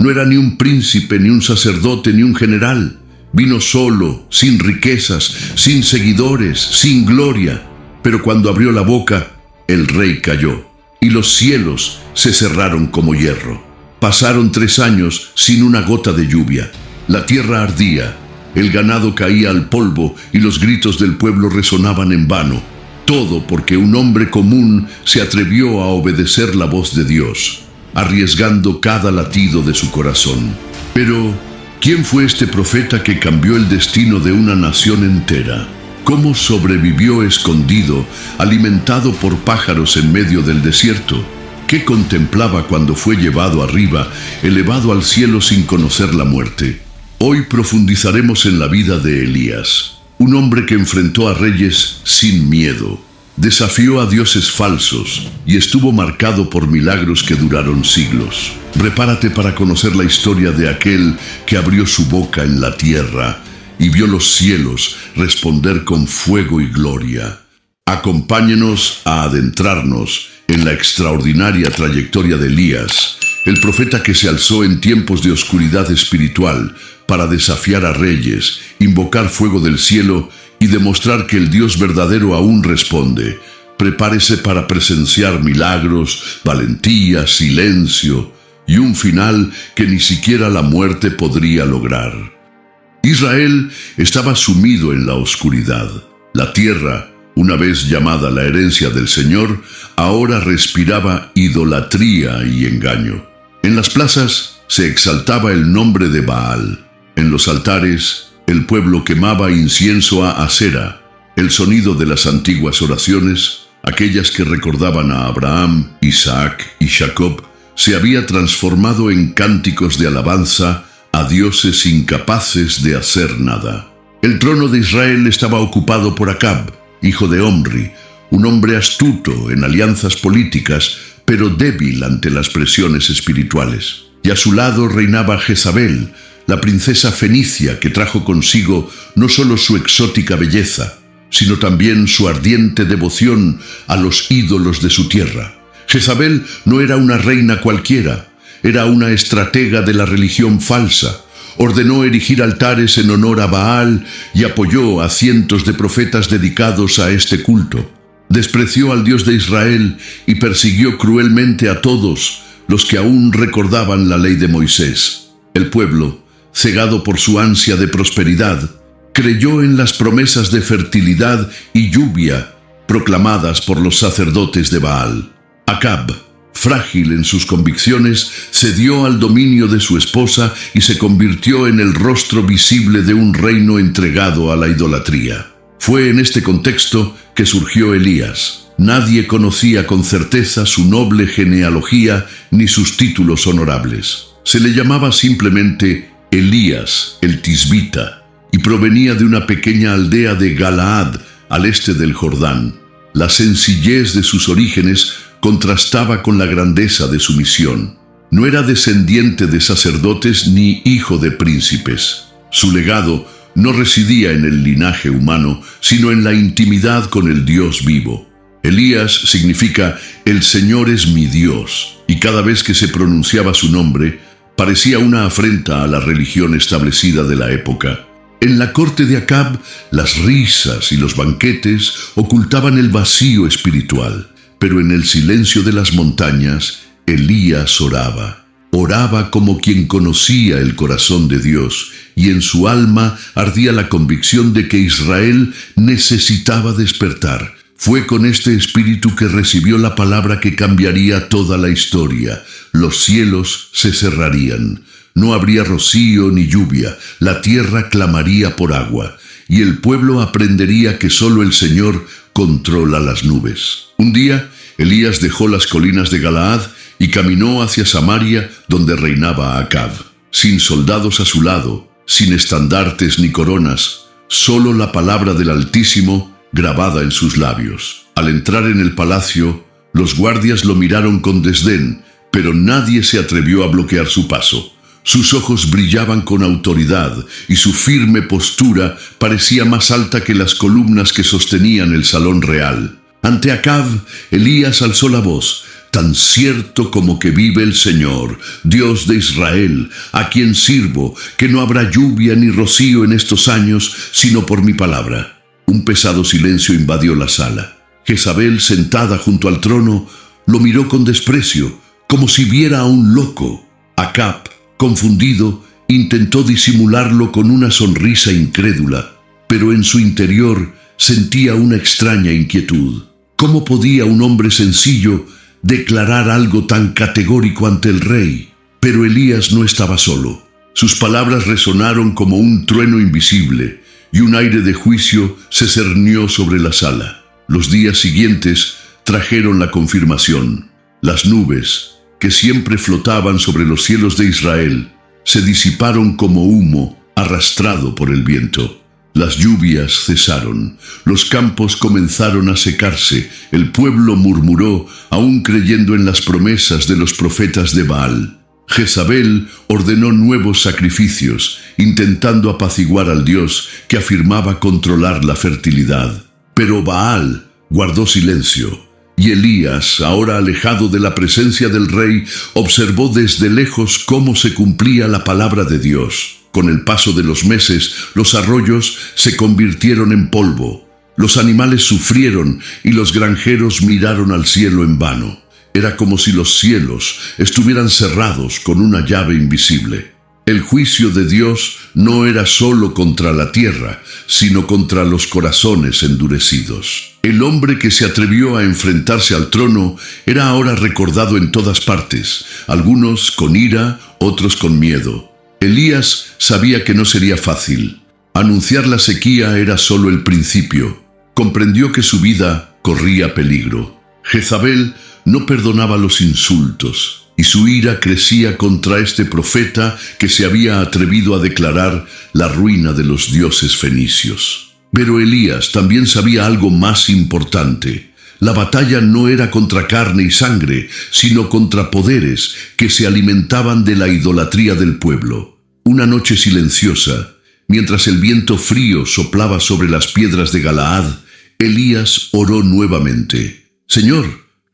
No era ni un príncipe, ni un sacerdote, ni un general. Vino solo, sin riquezas, sin seguidores, sin gloria. Pero cuando abrió la boca, el rey cayó, y los cielos se cerraron como hierro. Pasaron 3 años sin una gota de lluvia. La tierra ardía, el ganado caía al polvo y los gritos del pueblo resonaban en vano. Todo porque un hombre común se atrevió a obedecer la voz de Dios, arriesgando cada latido de su corazón. Pero, ¿quién fue este profeta que cambió el destino de una nación entera? ¿Cómo sobrevivió escondido, alimentado por pájaros en medio del desierto? ¿Qué contemplaba cuando fue llevado arriba, elevado al cielo sin conocer la muerte? Hoy profundizaremos en la vida de Elías, un hombre que enfrentó a reyes sin miedo, desafió a dioses falsos y estuvo marcado por milagros que duraron siglos. Prepárate para conocer la historia de aquel que abrió su boca en la tierra y vio los cielos responder con fuego y gloria. Acompáñenos a adentrarnos en la extraordinaria trayectoria de Elías, el profeta que se alzó en tiempos de oscuridad espiritual para desafiar a reyes, invocar fuego del cielo y demostrar que el Dios verdadero aún responde. Prepárese para presenciar milagros, valentía, silencio y un final que ni siquiera la muerte podría lograr. Israel estaba sumido en la oscuridad. La tierra, una vez llamada la herencia del Señor, ahora respiraba idolatría y engaño. En las plazas se exaltaba el nombre de Baal. En los altares, el pueblo quemaba incienso a Asera. El sonido de las antiguas oraciones, aquellas que recordaban a Abraham, Isaac y Jacob, se había transformado en cánticos de alabanza a dioses incapaces de hacer nada. El trono de Israel estaba ocupado por Acab, hijo de Omri, un hombre astuto en alianzas políticas, pero débil ante las presiones espirituales. Y a su lado reinaba Jezabel, la princesa fenicia que trajo consigo no solo su exótica belleza, sino también su ardiente devoción a los ídolos de su tierra. Jezabel no era una reina cualquiera, era una estratega de la religión falsa. Ordenó erigir altares en honor a Baal y apoyó a cientos de profetas dedicados a este culto. Despreció al Dios de Israel y persiguió cruelmente a todos los que aún recordaban la ley de Moisés. El pueblo, cegado por su ansia de prosperidad, creyó en las promesas de fertilidad y lluvia proclamadas por los sacerdotes de Baal. Acab, frágil en sus convicciones, cedió al dominio de su esposa y se convirtió en el rostro visible de un reino entregado a la idolatría. Fue en este contexto que surgió Elías. Nadie conocía con certeza su noble genealogía ni sus títulos honorables. Se le llamaba simplemente Elías, el Tisbita, y provenía de una pequeña aldea de Galaad, al este del Jordán. La sencillez de sus orígenes contrastaba con la grandeza de su misión. No era descendiente de sacerdotes ni hijo de príncipes. Su legado no residía en el linaje humano, sino en la intimidad con el Dios vivo. Elías significa «El Señor es mi Dios», y cada vez que se pronunciaba su nombre, parecía una afrenta a la religión establecida de la época. En la corte de Acab, las risas y los banquetes ocultaban el vacío espiritual. Pero en el silencio de las montañas, Elías oraba. Oraba como quien conocía el corazón de Dios, y en su alma ardía la convicción de que Israel necesitaba despertar. Fue con este espíritu que recibió la palabra que cambiaría toda la historia. Los cielos se cerrarían. No habría rocío ni lluvia. La tierra clamaría por agua. Y el pueblo aprendería que solo el Señor controla las nubes. Un día, Elías dejó las colinas de Galaad y caminó hacia Samaria, donde reinaba Acab. Sin soldados a su lado, sin estandartes ni coronas, solo la palabra del Altísimo grabada en sus labios. Al entrar en el palacio, los guardias lo miraron con desdén, pero nadie se atrevió a bloquear su paso. Sus ojos brillaban con autoridad y su firme postura parecía más alta que las columnas que sostenían el salón real. Ante Acab, Elías alzó la voz: tan cierto como que vive el Señor, Dios de Israel, a quien sirvo, que no habrá lluvia ni rocío en estos años, sino por mi palabra». Un pesado silencio invadió la sala. Jezabel, sentada junto al trono, lo miró con desprecio, como si viera a un loco. Acab, confundido, intentó disimularlo con una sonrisa incrédula, pero en su interior sentía una extraña inquietud. ¿Cómo podía un hombre sencillo declarar algo tan categórico ante el rey? Pero Elías no estaba solo. Sus palabras resonaron como un trueno invisible, y un aire de juicio se cernió sobre la sala. Los días siguientes trajeron la confirmación. Las nubes, que siempre flotaban sobre los cielos de Israel, se disiparon como humo arrastrado por el viento. Las lluvias cesaron, los campos comenzaron a secarse, el pueblo murmuró, aún creyendo en las promesas de los profetas de Baal. Jezabel ordenó nuevos sacrificios, intentando apaciguar al Dios que afirmaba controlar la fertilidad. Pero Baal guardó silencio, y Elías, ahora alejado de la presencia del rey, observó desde lejos cómo se cumplía la palabra de Dios. Con el paso de los meses, los arroyos se convirtieron en polvo, los animales sufrieron y los granjeros miraron al cielo en vano. Era como si los cielos estuvieran cerrados con una llave invisible. El juicio de Dios no era solo contra la tierra, sino contra los corazones endurecidos. El hombre que se atrevió a enfrentarse al trono era ahora recordado en todas partes, algunos con ira, otros con miedo. Elías sabía que no sería fácil. Anunciar la sequía era solo el principio. Comprendió que su vida corría peligro. Jezabel no perdonaba los insultos, y su ira crecía contra este profeta que se había atrevido a declarar la ruina de los dioses fenicios. Pero Elías también sabía algo más importante. La batalla no era contra carne y sangre, sino contra poderes que se alimentaban de la idolatría del pueblo. Una noche silenciosa, mientras el viento frío soplaba sobre las piedras de Galaad, Elías oró nuevamente. «Señor,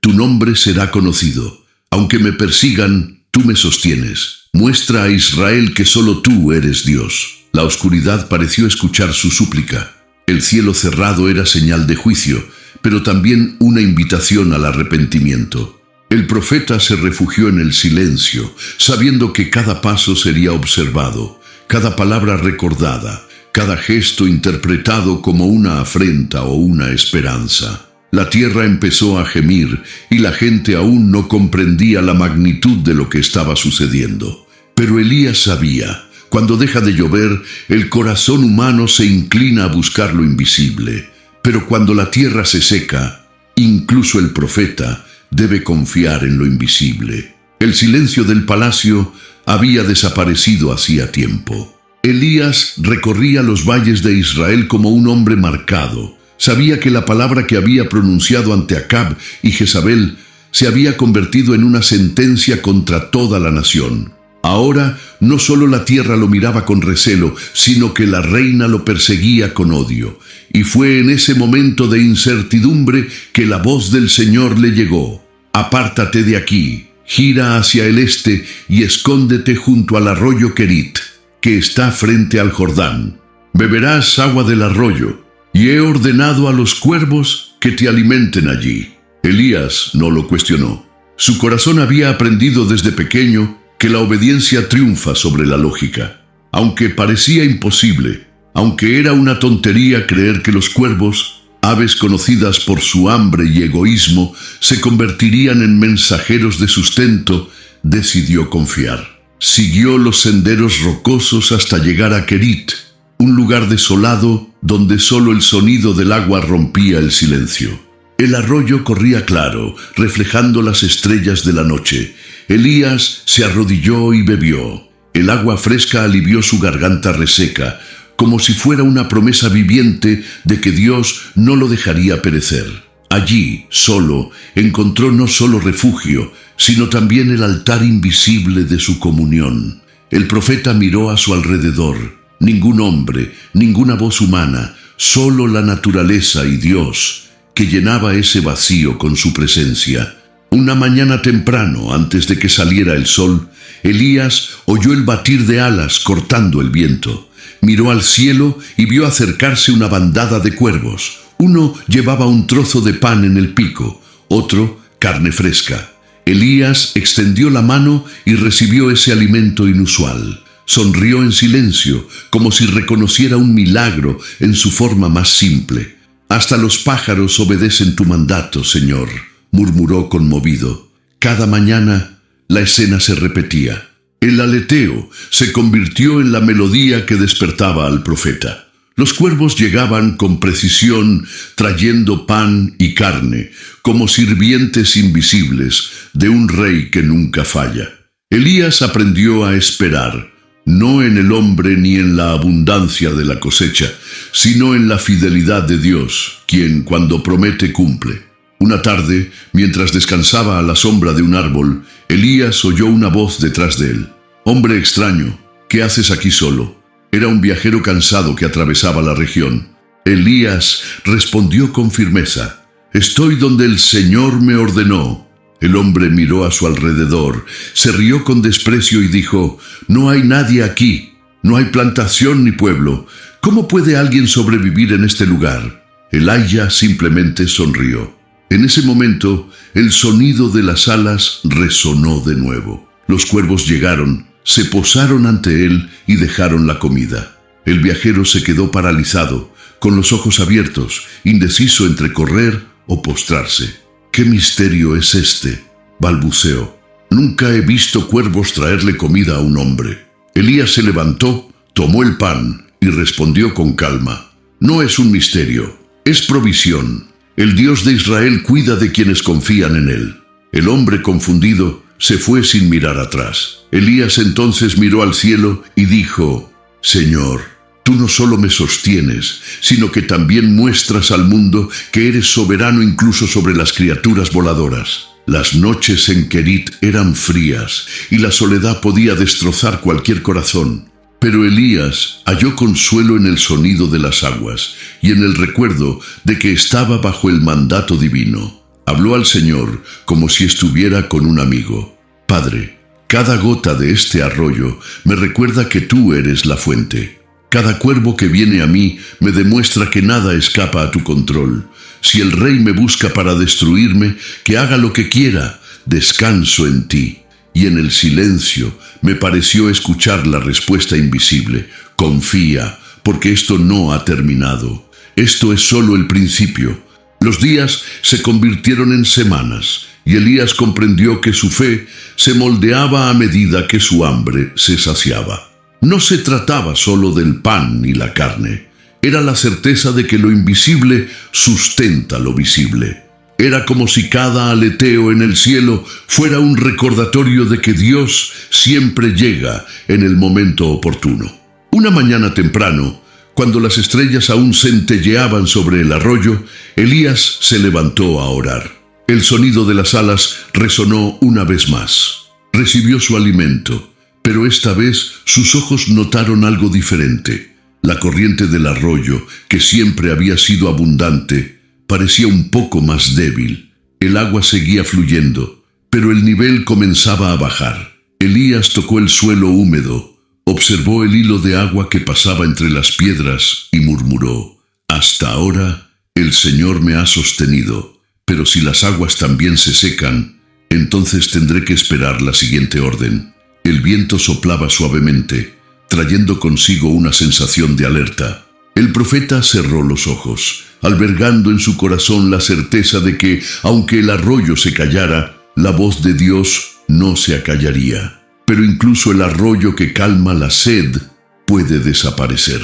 tu nombre será conocido. Aunque me persigan, tú me sostienes. Muestra a Israel que solo tú eres Dios». La oscuridad pareció escuchar su súplica. El cielo cerrado era señal de juicio, pero también una invitación al arrepentimiento. El profeta se refugió en el silencio, sabiendo que cada paso sería observado, cada palabra recordada, cada gesto interpretado como una afrenta o una esperanza. La tierra empezó a gemir y la gente aún no comprendía la magnitud de lo que estaba sucediendo. Pero Elías sabía, cuando deja de llover, el corazón humano se inclina a buscar lo invisible. Pero cuando la tierra se seca, incluso el profeta debe confiar en lo invisible. El silencio del palacio había desaparecido hacía tiempo. Elías recorría los valles de Israel como un hombre marcado. Sabía que la palabra que había pronunciado ante Acab y Jezabel se había convertido en una sentencia contra toda la nación. Ahora no solo la tierra lo miraba con recelo, sino que la reina lo perseguía con odio. Y fue en ese momento de incertidumbre que la voz del Señor le llegó. «Apártate de aquí, gira hacia el este y escóndete junto al arroyo Querit, que está frente al Jordán. Beberás agua del arroyo, y he ordenado a los cuervos que te alimenten allí». Elías no lo cuestionó. Su corazón había aprendido desde pequeño que la obediencia triunfa sobre la lógica. Aunque parecía imposible, aunque era una tontería creer que los cuervos, aves conocidas por su hambre y egoísmo, se convertirían en mensajeros de sustento, decidió confiar. Siguió los senderos rocosos hasta llegar a Querit, un lugar desolado donde solo el sonido del agua rompía el silencio. El arroyo corría claro, reflejando las estrellas de la noche. Elías se arrodilló y bebió. El agua fresca alivió su garganta reseca, como si fuera una promesa viviente de que Dios no lo dejaría perecer. Allí, solo, encontró no solo refugio, sino también el altar invisible de su comunión. El profeta miró a su alrededor. Ningún hombre, ninguna voz humana, solo la naturaleza y Dios, que llenaba ese vacío con su presencia. Una mañana temprano, antes de que saliera el sol, Elías oyó el batir de alas cortando el viento. Miró al cielo y vio acercarse una bandada de cuervos. Uno llevaba un trozo de pan en el pico, otro carne fresca. Elías extendió la mano y recibió ese alimento inusual. Sonrió en silencio, como si reconociera un milagro en su forma más simple. «Hasta los pájaros obedecen tu mandato, Señor», murmuró conmovido. Cada mañana la escena se repetía. El aleteo se convirtió en la melodía que despertaba al profeta. Los cuervos llegaban con precisión, trayendo pan y carne, como sirvientes invisibles de un rey que nunca falla. Elías aprendió a esperar, no en el hombre ni en la abundancia de la cosecha, sino en la fidelidad de Dios, quien cuando promete cumple. Una tarde, mientras descansaba a la sombra de un árbol, Elías oyó una voz detrás de él. «Hombre extraño, ¿qué haces aquí solo?». Era un viajero cansado que atravesaba la región. Elías respondió con firmeza: «Estoy donde el Señor me ordenó». El hombre miró a su alrededor, se rió con desprecio y dijo: «No hay nadie aquí, no hay plantación ni pueblo. ¿Cómo puede alguien sobrevivir en este lugar?». El aya simplemente sonrió. En ese momento, el sonido de las alas resonó de nuevo. Los cuervos llegaron, se posaron ante él y dejaron la comida. El viajero se quedó paralizado, con los ojos abiertos, indeciso entre correr o postrarse. «¿Qué misterio es este?», balbuceó. «Nunca he visto cuervos traerle comida a un hombre». Elías se levantó, tomó el pan y respondió con calma: «No es un misterio, es provisión. El Dios de Israel cuida de quienes confían en él». El hombre confundido se fue sin mirar atrás. Elías entonces miró al cielo y dijo: «Señor, tú no solo me sostienes, sino que también muestras al mundo que eres soberano incluso sobre las criaturas voladoras». Las noches en Kerit eran frías y la soledad podía destrozar cualquier corazón. Pero Elías halló consuelo en el sonido de las aguas y en el recuerdo de que estaba bajo el mandato divino. Habló al Señor como si estuviera con un amigo: «Padre, cada gota de este arroyo me recuerda que tú eres la fuente. Cada cuervo que viene a mí me demuestra que nada escapa a tu control. Si el rey me busca para destruirme, que haga lo que quiera, descanso en ti». Y en el silencio me pareció escuchar la respuesta invisible: «Confía, porque esto no ha terminado. Esto es solo el principio». Los días se convirtieron en semanas, y Elías comprendió que su fe se moldeaba a medida que su hambre se saciaba. No se trataba solo del pan y la carne. Era la certeza de que lo invisible sustenta lo visible. Era como si cada aleteo en el cielo fuera un recordatorio de que Dios siempre llega en el momento oportuno. Una mañana temprano, cuando las estrellas aún centelleaban sobre el arroyo, Elías se levantó a orar. El sonido de las alas resonó una vez más. Recibió su alimento, pero esta vez sus ojos notaron algo diferente. La corriente del arroyo, que siempre había sido abundante, parecía un poco más débil. El agua seguía fluyendo, pero el nivel comenzaba a bajar. Elías tocó el suelo húmedo, observó el hilo de agua que pasaba entre las piedras y murmuró: «Hasta ahora el Señor me ha sostenido, pero si las aguas también se secan, entonces tendré que esperar la siguiente orden». El viento soplaba suavemente, trayendo consigo una sensación de alerta. El profeta cerró los ojos, albergando en su corazón la certeza de que, aunque el arroyo se callara, la voz de Dios no se acallaría. Pero incluso el arroyo que calma la sed puede desaparecer.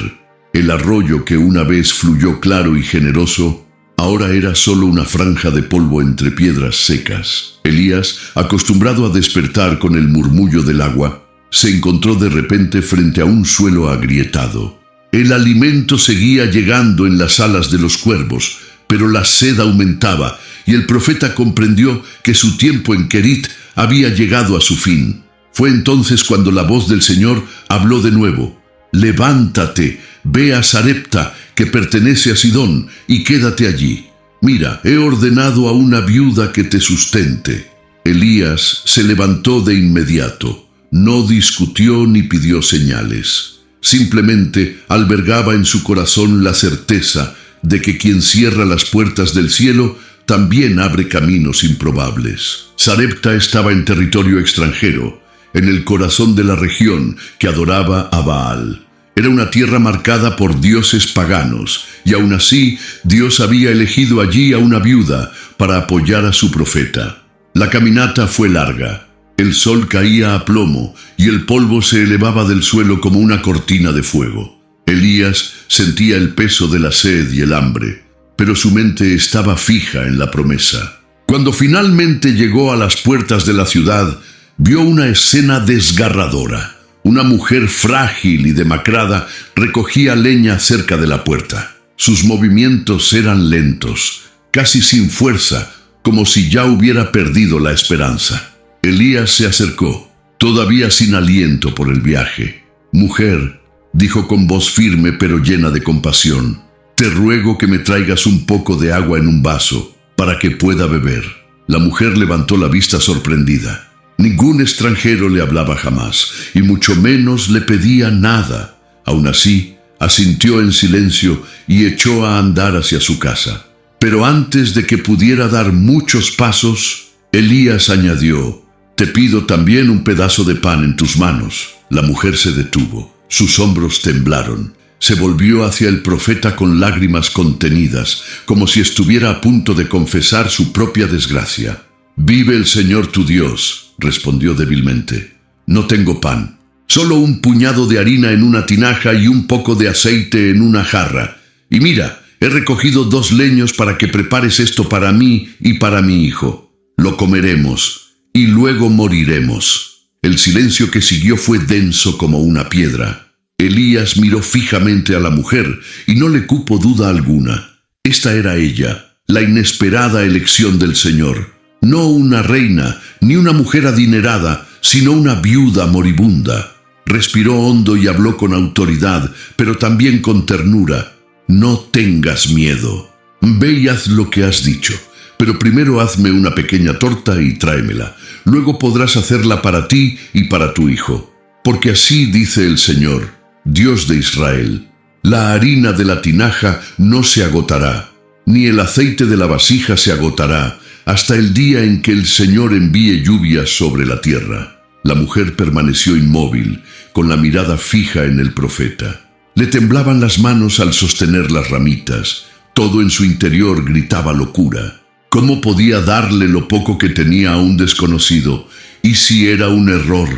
El arroyo que una vez fluyó claro y generoso, ahora era solo una franja de polvo entre piedras secas. Elías, acostumbrado a despertar con el murmullo del agua, se encontró de repente frente a un suelo agrietado. El alimento seguía llegando en las alas de los cuervos, pero la sed aumentaba, y el profeta comprendió que su tiempo en Kerit había llegado a su fin. Fue entonces cuando la voz del Señor habló de nuevo: «Levántate, ve a Sarepta, que pertenece a Sidón, y quédate allí. Mira, he ordenado a una viuda que te sustente». Elías se levantó de inmediato, no discutió ni pidió señales. Simplemente albergaba en su corazón la certeza de que quien cierra las puertas del cielo también abre caminos improbables. Sarepta estaba en territorio extranjero, en el corazón de la región que adoraba a Baal. Era una tierra marcada por dioses paganos, y aún así Dios había elegido allí a una viuda para apoyar a su profeta. La caminata fue larga. El sol caía a plomo y el polvo se elevaba del suelo como una cortina de fuego. Elías sentía el peso de la sed y el hambre, pero su mente estaba fija en la promesa. Cuando finalmente llegó a las puertas de la ciudad, vio una escena desgarradora. Una mujer frágil y demacrada recogía leña cerca de la puerta. Sus movimientos eran lentos, casi sin fuerza, como si ya hubiera perdido la esperanza. Elías se acercó, todavía sin aliento por el viaje. «Mujer», dijo con voz firme pero llena de compasión, «te ruego que me traigas un poco de agua en un vaso, para que pueda beber». La mujer levantó la vista sorprendida. Ningún extranjero le hablaba jamás, y mucho menos le pedía nada. Aún así, asintió en silencio y echó a andar hacia su casa. Pero antes de que pudiera dar muchos pasos, Elías añadió: «Te pido también un pedazo de pan en tus manos». La mujer se detuvo, sus hombros temblaron. Se volvió hacia el profeta con lágrimas contenidas, como si estuviera a punto de confesar su propia desgracia. «Vive el Señor tu Dios», respondió débilmente. «No tengo pan, solo un puñado de harina en una tinaja y un poco de aceite en una jarra. Y mira, he recogido 2 leños para que prepares esto para mí y para mi hijo. Lo comeremos y luego moriremos». El silencio que siguió fue denso como una piedra. Elías miró fijamente a la mujer y no le cupo duda alguna. Esta era ella, la inesperada elección del Señor. No una reina, ni una mujer adinerada, sino una viuda moribunda. Respiró hondo y habló con autoridad, pero también con ternura. «No tengas miedo. Ve y haz lo que has dicho, pero primero hazme una pequeña torta y tráemela. Luego podrás hacerla para ti y para tu hijo. Porque así dice el Señor, Dios de Israel: la harina de la tinaja no se agotará, ni el aceite de la vasija se agotará, hasta el día en que el Señor envíe lluvias sobre la tierra». La mujer permaneció inmóvil, con la mirada fija en el profeta. Le temblaban las manos al sostener las ramitas. Todo en su interior gritaba locura. ¿Cómo podía darle lo poco que tenía a un desconocido? ¿Y si era un error?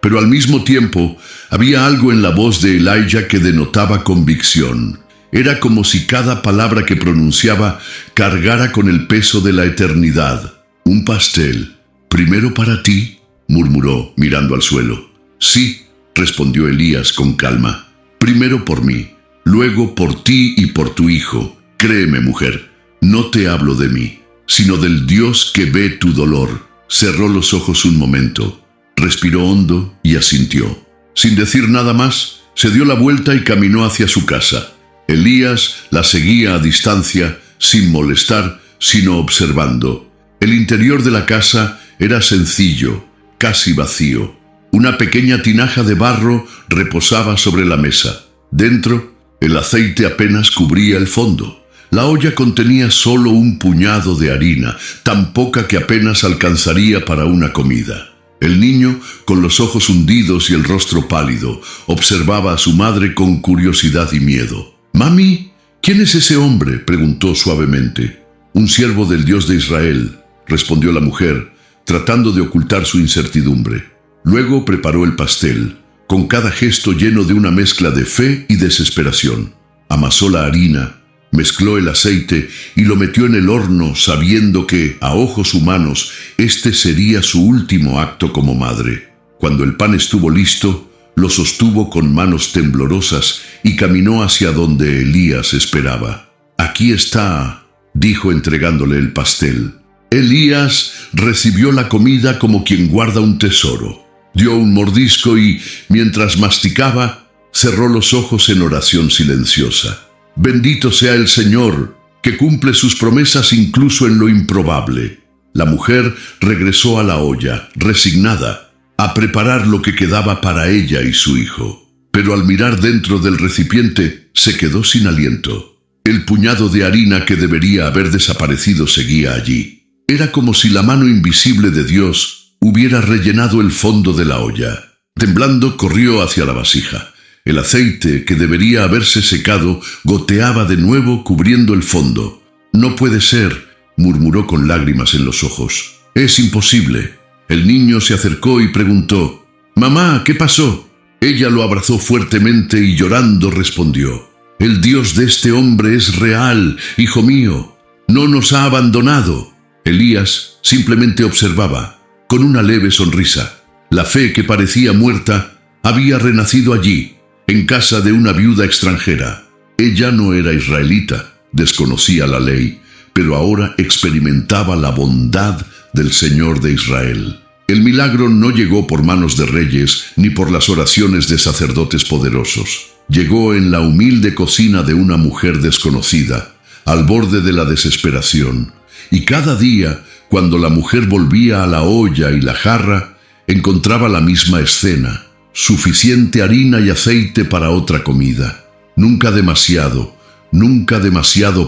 Pero al mismo tiempo, había algo en la voz de Elijah que denotaba convicción. Era como si cada palabra que pronunciaba cargara con el peso de la eternidad. «Un pastel, primero para ti», murmuró, mirando al suelo. «Sí», respondió Elías con calma. «Primero por mí, luego por ti y por tu hijo. Créeme, mujer, no te hablo de mí, sino del Dios que ve tu dolor». Cerró los ojos un momento, respiró hondo y asintió. Sin decir nada más, se dio la vuelta y caminó hacia su casa. Elías la seguía a distancia, sin molestar, sino observando. El interior de la casa era sencillo, casi vacío. Una pequeña tinaja de barro reposaba sobre la mesa. Dentro, el aceite apenas cubría el fondo. La olla contenía solo un puñado de harina, tan poca que apenas alcanzaría para una comida. El niño, con los ojos hundidos y el rostro pálido, observaba a su madre con curiosidad y miedo. «Mami, ¿quién es ese hombre?», preguntó suavemente. «Un siervo del Dios de Israel», respondió la mujer, tratando de ocultar su incertidumbre. Luego preparó el pastel, con cada gesto lleno de una mezcla de fe y desesperación. Amasó la harina, mezcló el aceite y lo metió en el horno, sabiendo que, a ojos humanos, este sería su último acto como madre. Cuando el pan estuvo listo, lo sostuvo con manos temblorosas y caminó hacia donde Elías esperaba. «Aquí está», dijo entregándole el pastel. Elías recibió la comida como quien guarda un tesoro. Dio un mordisco y, mientras masticaba, cerró los ojos en oración silenciosa. «Bendito sea el Señor, que cumple sus promesas incluso en lo improbable». La mujer regresó a la olla, resignada, a preparar lo que quedaba para ella y su hijo. Pero al mirar dentro del recipiente, se quedó sin aliento. El puñado de harina que debería haber desaparecido seguía allí. Era como si la mano invisible de Dios hubiera rellenado el fondo de la olla. Temblando, corrió hacia la vasija. El aceite, que debería haberse secado, goteaba de nuevo cubriendo el fondo. «No puede ser», murmuró con lágrimas en los ojos. «Es imposible». El niño se acercó y preguntó: «Mamá, ¿qué pasó?». Ella lo abrazó fuertemente y llorando respondió: «El Dios de este hombre es real, hijo mío. No nos ha abandonado». Elías simplemente observaba, con una leve sonrisa. La fe que parecía muerta había renacido allí, en casa de una viuda extranjera. Ella no era israelita, desconocía la ley, pero ahora experimentaba la bondad del Señor de Israel. El milagro no llegó por manos de reyes ni por las oraciones de sacerdotes poderosos. Llegó en la humilde cocina de una mujer desconocida, al borde de la desesperación. Y cada día, cuando la mujer volvía a la olla y la jarra, encontraba la misma escena: suficiente harina y aceite para otra comida. Nunca demasiado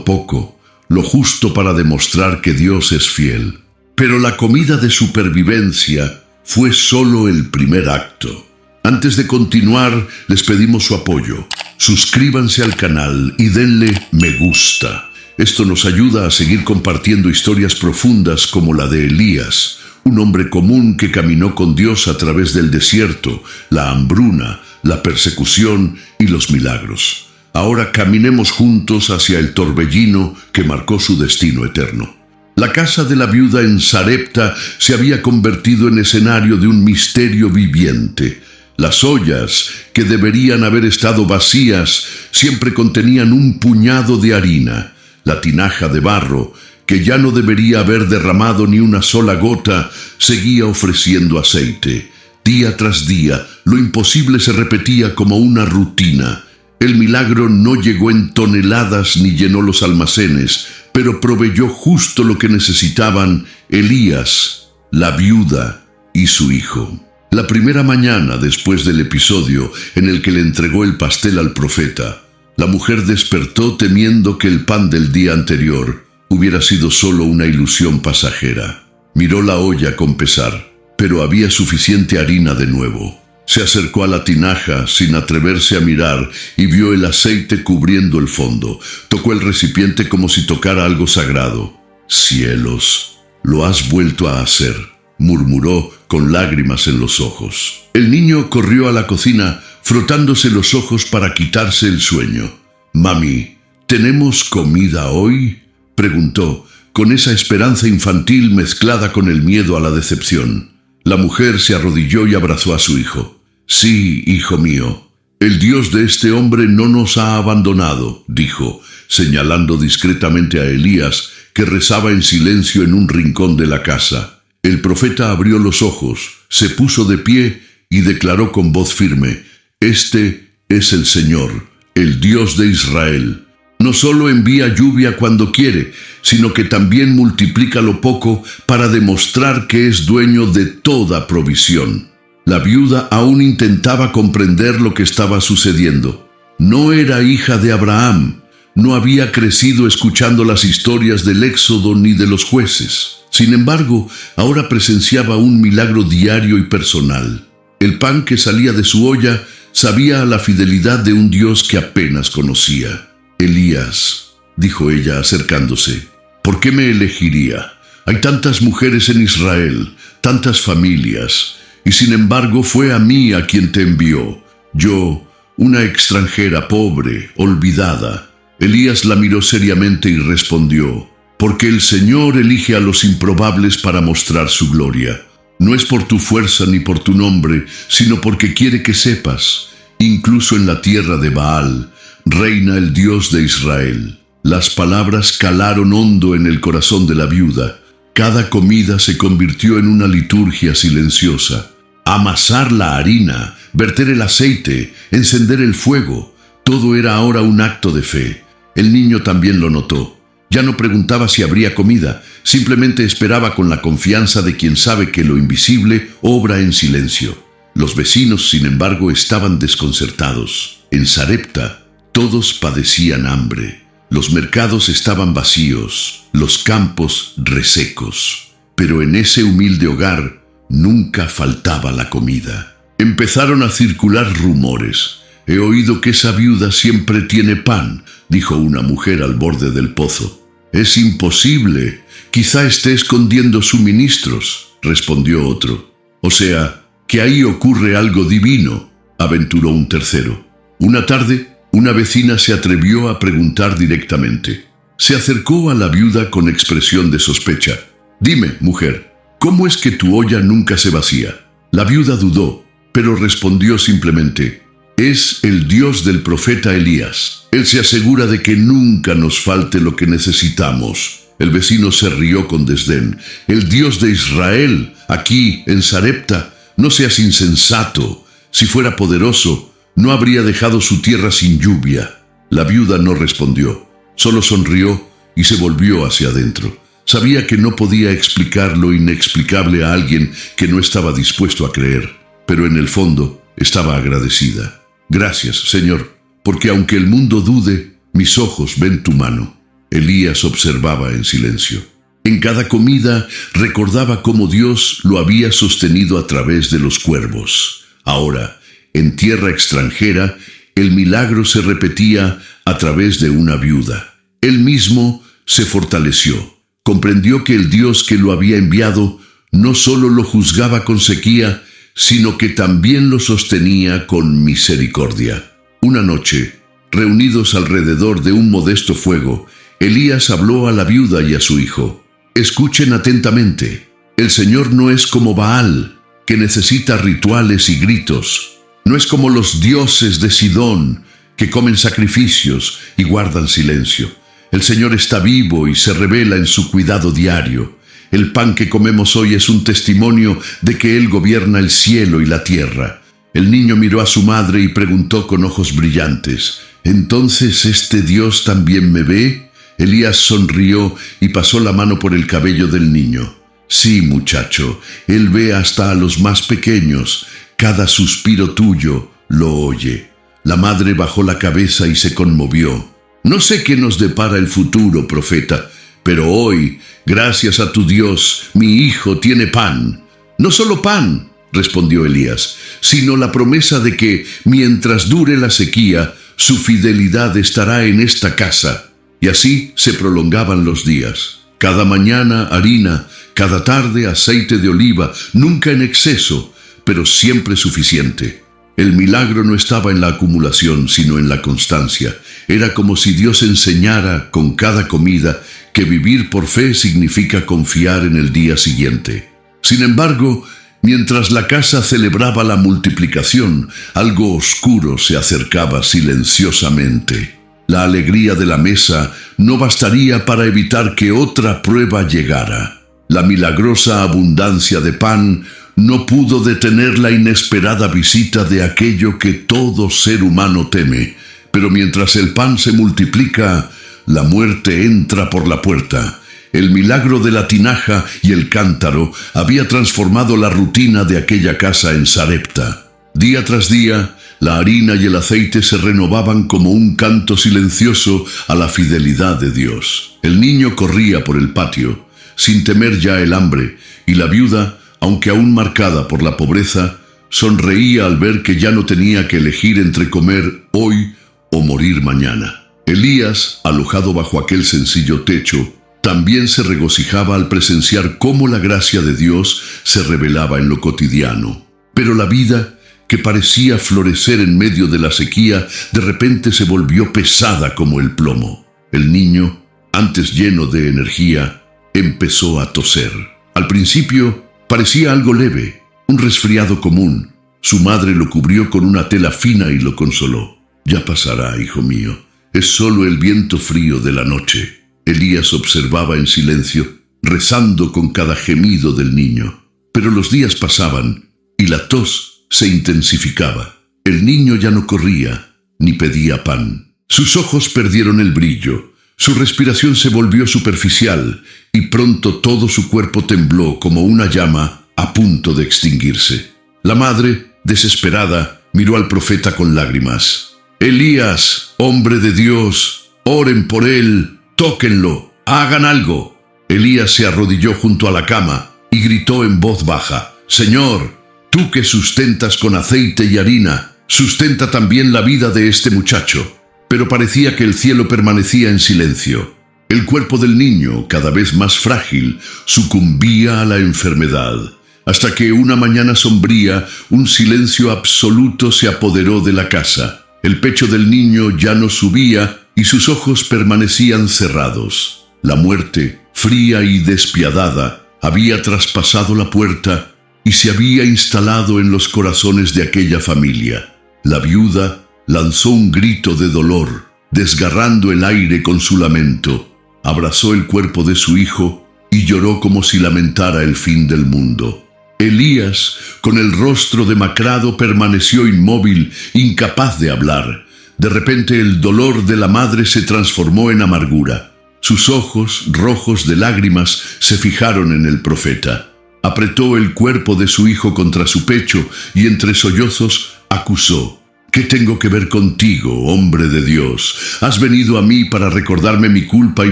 poco, lo justo para demostrar que Dios es fiel. Pero la comida de supervivencia fue solo el primer acto. Antes de continuar, les pedimos su apoyo. Suscríbanse al canal y denle me gusta. Esto nos ayuda a seguir compartiendo historias profundas como la de Elías, un hombre común que caminó con Dios a través del desierto, la hambruna, la persecución y los milagros. Ahora caminemos juntos hacia el torbellino que marcó su destino eterno. La casa de la viuda en Sarepta se había convertido en escenario de un misterio viviente. Las ollas, que deberían haber estado vacías, siempre contenían un puñado de harina. La tinaja de barro, que ya no debería haber derramado ni una sola gota, seguía ofreciendo aceite. Día tras día, lo imposible se repetía como una rutina. El milagro no llegó en toneladas ni llenó los almacenes, pero proveyó justo lo que necesitaban Elías, la viuda y su hijo. La primera mañana después del episodio en el que le entregó el pastel al profeta, la mujer despertó temiendo que el pan del día anterior hubiera sido solo una ilusión pasajera. Miró la olla con pesar, pero había suficiente harina de nuevo. Se acercó a la tinaja sin atreverse a mirar y vio el aceite cubriendo el fondo. Tocó el recipiente como si tocara algo sagrado. «Cielos, lo has vuelto a hacer», murmuró con lágrimas en los ojos. El niño corrió a la cocina frotándose los ojos para quitarse el sueño. «Mami, ¿tenemos comida hoy?», preguntó, con esa esperanza infantil mezclada con el miedo a la decepción. La mujer se arrodilló y abrazó a su hijo. «Sí, hijo mío, el Dios de este hombre no nos ha abandonado», dijo, señalando discretamente a Elías, que rezaba en silencio en un rincón de la casa. El profeta abrió los ojos, se puso de pie y declaró con voz firme: «Este es el Señor, el Dios de Israel. No solo envía lluvia cuando quiere, sino que también multiplica lo poco para demostrar que es dueño de toda provisión». La viuda aún intentaba comprender lo que estaba sucediendo. No era hija de Abraham, no había crecido escuchando las historias del Éxodo ni de los jueces. Sin embargo, ahora presenciaba un milagro diario y personal. El pan que salía de su olla sabía a la fidelidad de un Dios que apenas conocía. «Elías», dijo ella acercándose, «¿por qué me elegiría? Hay tantas mujeres en Israel, tantas familias, y sin embargo fue a mí a quien te envió. Yo, una extranjera pobre, olvidada». Elías la miró seriamente y respondió: «Porque el Señor elige a los improbables para mostrar su gloria. No es por tu fuerza ni por tu nombre, sino porque quiere que sepas, incluso en la tierra de Baal, reina el Dios de Israel». Las palabras calaron hondo en el corazón de la viuda. Cada comida se convirtió en una liturgia silenciosa. Amasar la harina, verter el aceite, encender el fuego, todo era ahora un acto de fe. El niño también lo notó. Ya no preguntaba si habría comida, simplemente esperaba con la confianza de quien sabe que lo invisible obra en silencio. Los vecinos, sin embargo, estaban desconcertados. En Sarepta, todos padecían hambre. Los mercados estaban vacíos, los campos resecos. Pero en ese humilde hogar nunca faltaba la comida. Empezaron a circular rumores. «He oído que esa viuda siempre tiene pan», dijo una mujer al borde del pozo. «Es imposible. Quizá esté escondiendo suministros», respondió otro. «O sea, que ahí ocurre algo divino», aventuró un tercero. Una tarde, una vecina se atrevió a preguntar directamente. Se acercó a la viuda con expresión de sospecha. «Dime, mujer, ¿cómo es que tu olla nunca se vacía?». La viuda dudó, pero respondió simplemente: «Es el Dios del profeta Elías. Él se asegura de que nunca nos falte lo que necesitamos». El vecino se rió con desdén. «El Dios de Israel, aquí en Sarepta, no seas insensato. Si fuera poderoso, no habría dejado su tierra sin lluvia». La viuda no respondió, solo sonrió y se volvió hacia adentro. Sabía que no podía explicar lo inexplicable a alguien que no estaba dispuesto a creer, pero en el fondo estaba agradecida. «Gracias, Señor, porque aunque el mundo dude, mis ojos ven tu mano». Elías observaba en silencio. En cada comida recordaba cómo Dios lo había sostenido a través de los cuervos. Ahora, en tierra extranjera, el milagro se repetía a través de una viuda. Él mismo se fortaleció. Comprendió que el Dios que lo había enviado no solo lo juzgaba con sequía, sino que también lo sostenía con misericordia. Una noche, reunidos alrededor de un modesto fuego, Elías habló a la viuda y a su hijo. «Escuchen atentamente. El Señor no es como Baal, que necesita rituales y gritos. No es como los dioses de Sidón, que comen sacrificios y guardan silencio. El Señor está vivo y se revela en su cuidado diario. El pan que comemos hoy es un testimonio de que Él gobierna el cielo y la tierra». El niño miró a su madre y preguntó con ojos brillantes: «¿Entonces este Dios también me ve?». Elías sonrió y pasó la mano por el cabello del niño. «Sí, muchacho, Él ve hasta a los más pequeños. Cada suspiro tuyo lo oye». La madre bajó la cabeza y se conmovió. «No sé qué nos depara el futuro, profeta, pero hoy, gracias a tu Dios, mi hijo tiene pan». «No solo pan», respondió Elías, «sino la promesa de que, mientras dure la sequía, su fidelidad estará en esta casa». Y así se prolongaban los días. Cada mañana harina, cada tarde aceite de oliva, nunca en exceso, pero siempre suficiente. El milagro no estaba en la acumulación, sino en la constancia. Era como si Dios enseñara con cada comida que vivir por fe significa confiar en el día siguiente. Sin embargo, mientras la casa celebraba la multiplicación, algo oscuro se acercaba silenciosamente. La alegría de la mesa no bastaría para evitar que otra prueba llegara. La milagrosa abundancia de pan no pudo detener la inesperada visita de aquello que todo ser humano teme. Pero mientras el pan se multiplica, la muerte entra por la puerta. El milagro de la tinaja y el cántaro había transformado la rutina de aquella casa en Sarepta. Día tras día, la harina y el aceite se renovaban como un canto silencioso a la fidelidad de Dios. El niño corría por el patio, sin temer ya el hambre, y la viuda, aunque aún marcada por la pobreza, sonreía al ver que ya no tenía que elegir entre comer hoy o morir mañana. Elías, alojado bajo aquel sencillo techo, también se regocijaba al presenciar cómo la gracia de Dios se revelaba en lo cotidiano. Pero la vida, que parecía florecer en medio de la sequía, de repente se volvió pesada como el plomo. El niño, antes lleno de energía, empezó a toser. Al principio parecía algo leve, un resfriado común. Su madre lo cubrió con una tela fina y lo consoló. «Ya pasará, hijo mío. Es solo el viento frío de la noche». Elías observaba en silencio, rezando con cada gemido del niño. Pero los días pasaban y la tos se intensificaba. El niño ya no corría ni pedía pan. Sus ojos perdieron el brillo, Su respiración se volvió superficial y pronto todo su cuerpo tembló como una llama a punto de extinguirse. La madre, desesperada, miró al profeta con lágrimas. «Elías, hombre de Dios, oren por él, tóquenlo, hagan algo». Elías se arrodilló junto a la cama y gritó en voz baja: «Señor, tú que sustentas con aceite y harina, sustenta también la vida de este muchacho». Pero parecía que el cielo permanecía en silencio. El cuerpo del niño, cada vez más frágil, sucumbía a la enfermedad, hasta que una mañana sombría, un silencio absoluto se apoderó de la casa. El pecho del niño ya no subía y sus ojos permanecían cerrados. La muerte, fría y despiadada, había traspasado la puerta y se había instalado en los corazones de aquella familia. La viuda lanzó un grito de dolor, desgarrando el aire con su lamento. Abrazó el cuerpo de su hijo y lloró como si lamentara el fin del mundo. Elías, con el rostro demacrado, permaneció inmóvil, incapaz de hablar. De repente el dolor de la madre se transformó en amargura. Sus ojos, rojos de lágrimas, se fijaron en el profeta. Apretó el cuerpo de su hijo contra su pecho y entre sollozos acusó: «¿Qué tengo que ver contigo, hombre de Dios? Has venido a mí para recordarme mi culpa y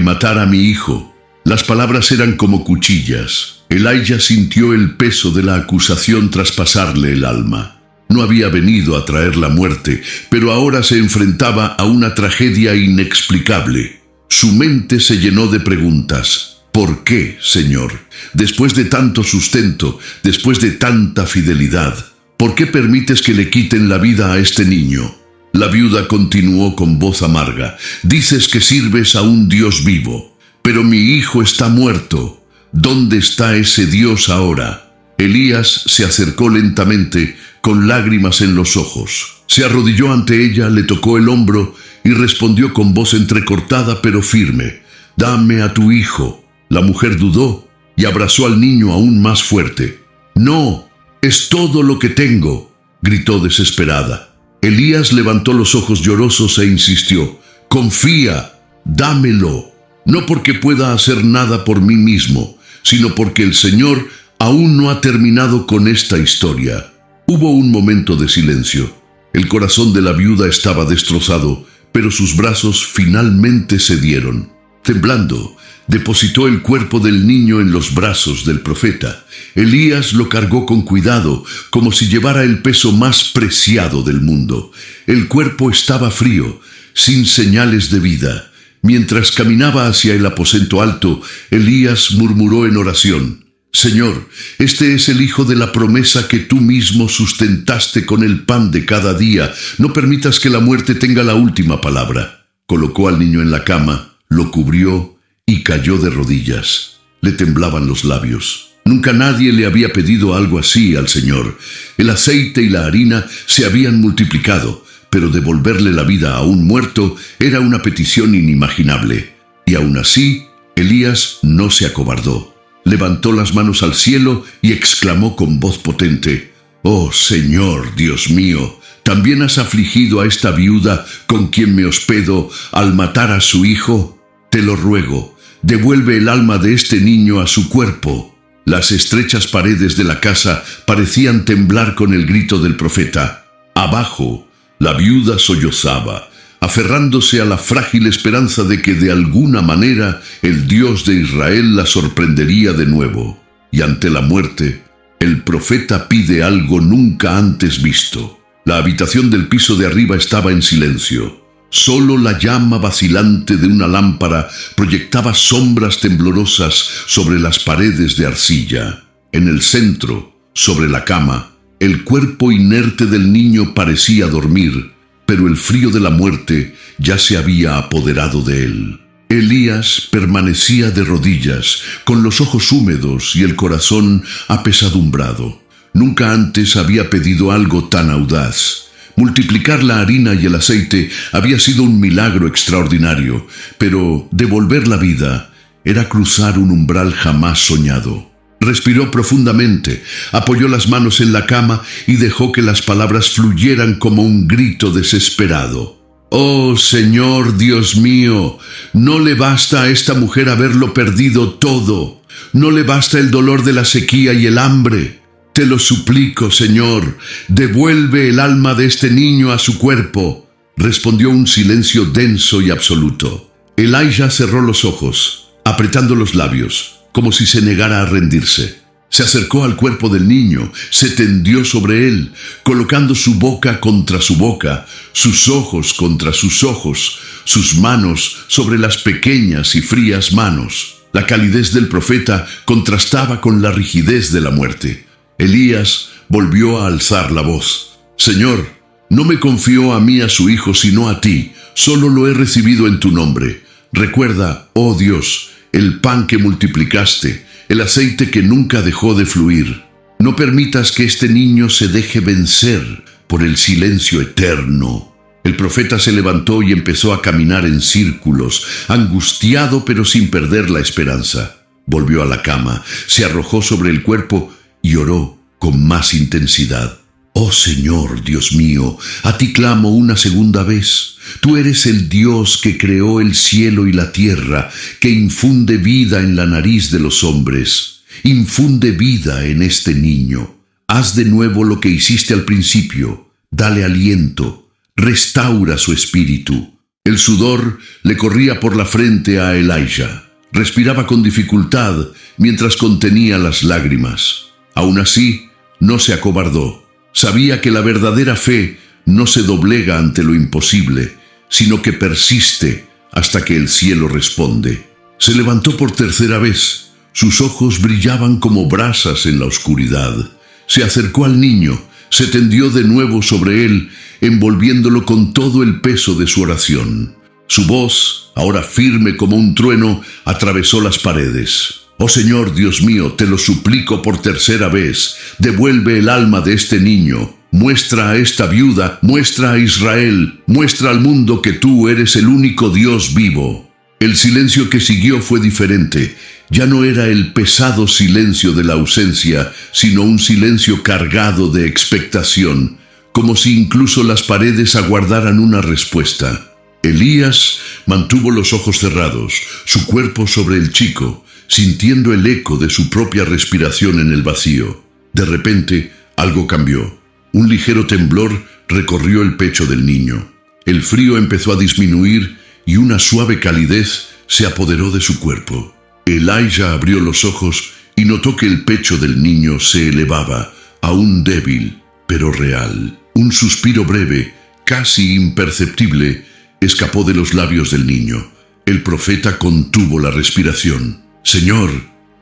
matar a mi hijo». Las palabras eran como cuchillas. Elijah sintió el peso de la acusación traspasarle el alma. No había venido a traer la muerte, pero ahora se enfrentaba a una tragedia inexplicable. Su mente se llenó de preguntas. ¿Por qué, Señor? Después de tanto sustento, después de tanta fidelidad, ¿por qué permites que le quiten la vida a este niño? La viuda continuó con voz amarga: «Dices que sirves a un Dios vivo, pero mi hijo está muerto. ¿Dónde está ese Dios ahora?» Elías se acercó lentamente, con lágrimas en los ojos. Se arrodilló ante ella, le tocó el hombro y respondió con voz entrecortada pero firme: «Dame a tu hijo». La mujer dudó y abrazó al niño aún más fuerte. «No, es todo lo que tengo», gritó desesperada. Elías levantó los ojos llorosos e insistió: «Confía, dámelo, no porque pueda hacer nada por mí mismo, sino porque el Señor aún no ha terminado con esta historia». Hubo un momento de silencio. El corazón de la viuda estaba destrozado, pero sus brazos finalmente cedieron. Temblando, depositó el cuerpo del niño en los brazos del profeta. Elías lo cargó con cuidado, como si llevara el peso más preciado del mundo. El cuerpo estaba frío, sin señales de vida. Mientras caminaba hacia el aposento alto, Elías murmuró en oración: «Señor, este es el hijo de la promesa que tú mismo sustentaste con el pan de cada día. No permitas que la muerte tenga la última palabra». Colocó al niño en la cama, lo cubrió y cayó de rodillas. Le temblaban los labios. Nunca nadie le había pedido algo así al Señor. El aceite y la harina se habían multiplicado, pero devolverle la vida a un muerto era una petición inimaginable. Y aún así, Elías no se acobardó. Levantó las manos al cielo y exclamó con voz potente: «Oh Señor, Dios mío, ¿también has afligido a esta viuda con quien me hospedo al matar a su hijo? Te lo ruego, devuelve el alma de este niño a su cuerpo». Las estrechas paredes de la casa parecían temblar con el grito del profeta. Abajo, la viuda sollozaba, aferrándose a la frágil esperanza de que de alguna manera el Dios de Israel la sorprendería de nuevo. Y ante la muerte, el profeta pide algo nunca antes visto. La habitación del piso de arriba estaba en silencio. Solo la llama vacilante de una lámpara proyectaba sombras temblorosas sobre las paredes de arcilla. En el centro, sobre la cama, el cuerpo inerte del niño parecía dormir, pero el frío de la muerte ya se había apoderado de él. Elías permanecía de rodillas, con los ojos húmedos y el corazón apesadumbrado. Nunca antes había pedido algo tan audaz. Multiplicar la harina y el aceite había sido un milagro extraordinario, pero devolver la vida era cruzar un umbral jamás soñado. Respiró profundamente, apoyó las manos en la cama y dejó que las palabras fluyeran como un grito desesperado. Oh Señor Dios mío, no le basta a esta mujer haberlo perdido todo. No le basta el dolor de la sequía y el hambre. Te lo suplico, Señor, devuelve el alma de este niño a su cuerpo. Respondió un silencio denso y absoluto. Elijah cerró los ojos, apretando los labios, como si se negara a rendirse. Se acercó al cuerpo del niño, se tendió sobre él, colocando su boca contra su boca, sus ojos contra sus ojos, sus manos sobre las pequeñas y frías manos. La calidez del profeta contrastaba con la rigidez de la muerte. Elías volvió a alzar la voz. Señor, no me confió a mí a su hijo, sino a ti. Solo lo he recibido en tu nombre. Recuerda, oh Dios, el pan que multiplicaste, el aceite que nunca dejó de fluir. No permitas que este niño se deje vencer por el silencio eterno. El profeta se levantó y empezó a caminar en círculos, angustiado pero sin perder la esperanza. Volvió a la cama, se arrojó sobre el cuerpo y oró con más intensidad. Oh Señor, Dios mío, a ti clamo una segunda vez. Tú eres el Dios que creó el cielo y la tierra, que infunde vida en la nariz de los hombres. Infunde vida en este niño. Haz de nuevo lo que hiciste al principio. Dale aliento. Restaura su espíritu. El sudor le corría por la frente a Elijah. Respiraba con dificultad mientras contenía las lágrimas. Aún así, no se acobardó. Sabía que la verdadera fe no se doblega ante lo imposible, sino que persiste hasta que el cielo responde. Se levantó por tercera vez. Sus ojos brillaban como brasas en la oscuridad. Se acercó al niño, se tendió de nuevo sobre él, envolviéndolo con todo el peso de su oración. Su voz, ahora firme como un trueno, atravesó las paredes. Oh Señor Dios mío, te lo suplico por tercera vez, devuelve el alma de este niño. Muestra a esta viuda, muestra a Israel, muestra al mundo que tú eres el único Dios vivo. El silencio que siguió fue diferente. Ya no era el pesado silencio de la ausencia, sino un silencio cargado de expectación, como si incluso las paredes aguardaran una respuesta. Elías mantuvo los ojos cerrados, su cuerpo sobre el chico, sintiendo el eco de su propia respiración en el vacío. De repente, algo cambió. Un ligero temblor recorrió el pecho del niño. El frío empezó a disminuir y una suave calidez se apoderó de su cuerpo. Elijah abrió los ojos y notó que el pecho del niño se elevaba, aún débil, pero real. Un suspiro breve, casi imperceptible, escapó de los labios del niño. El profeta contuvo la respiración. «Señor,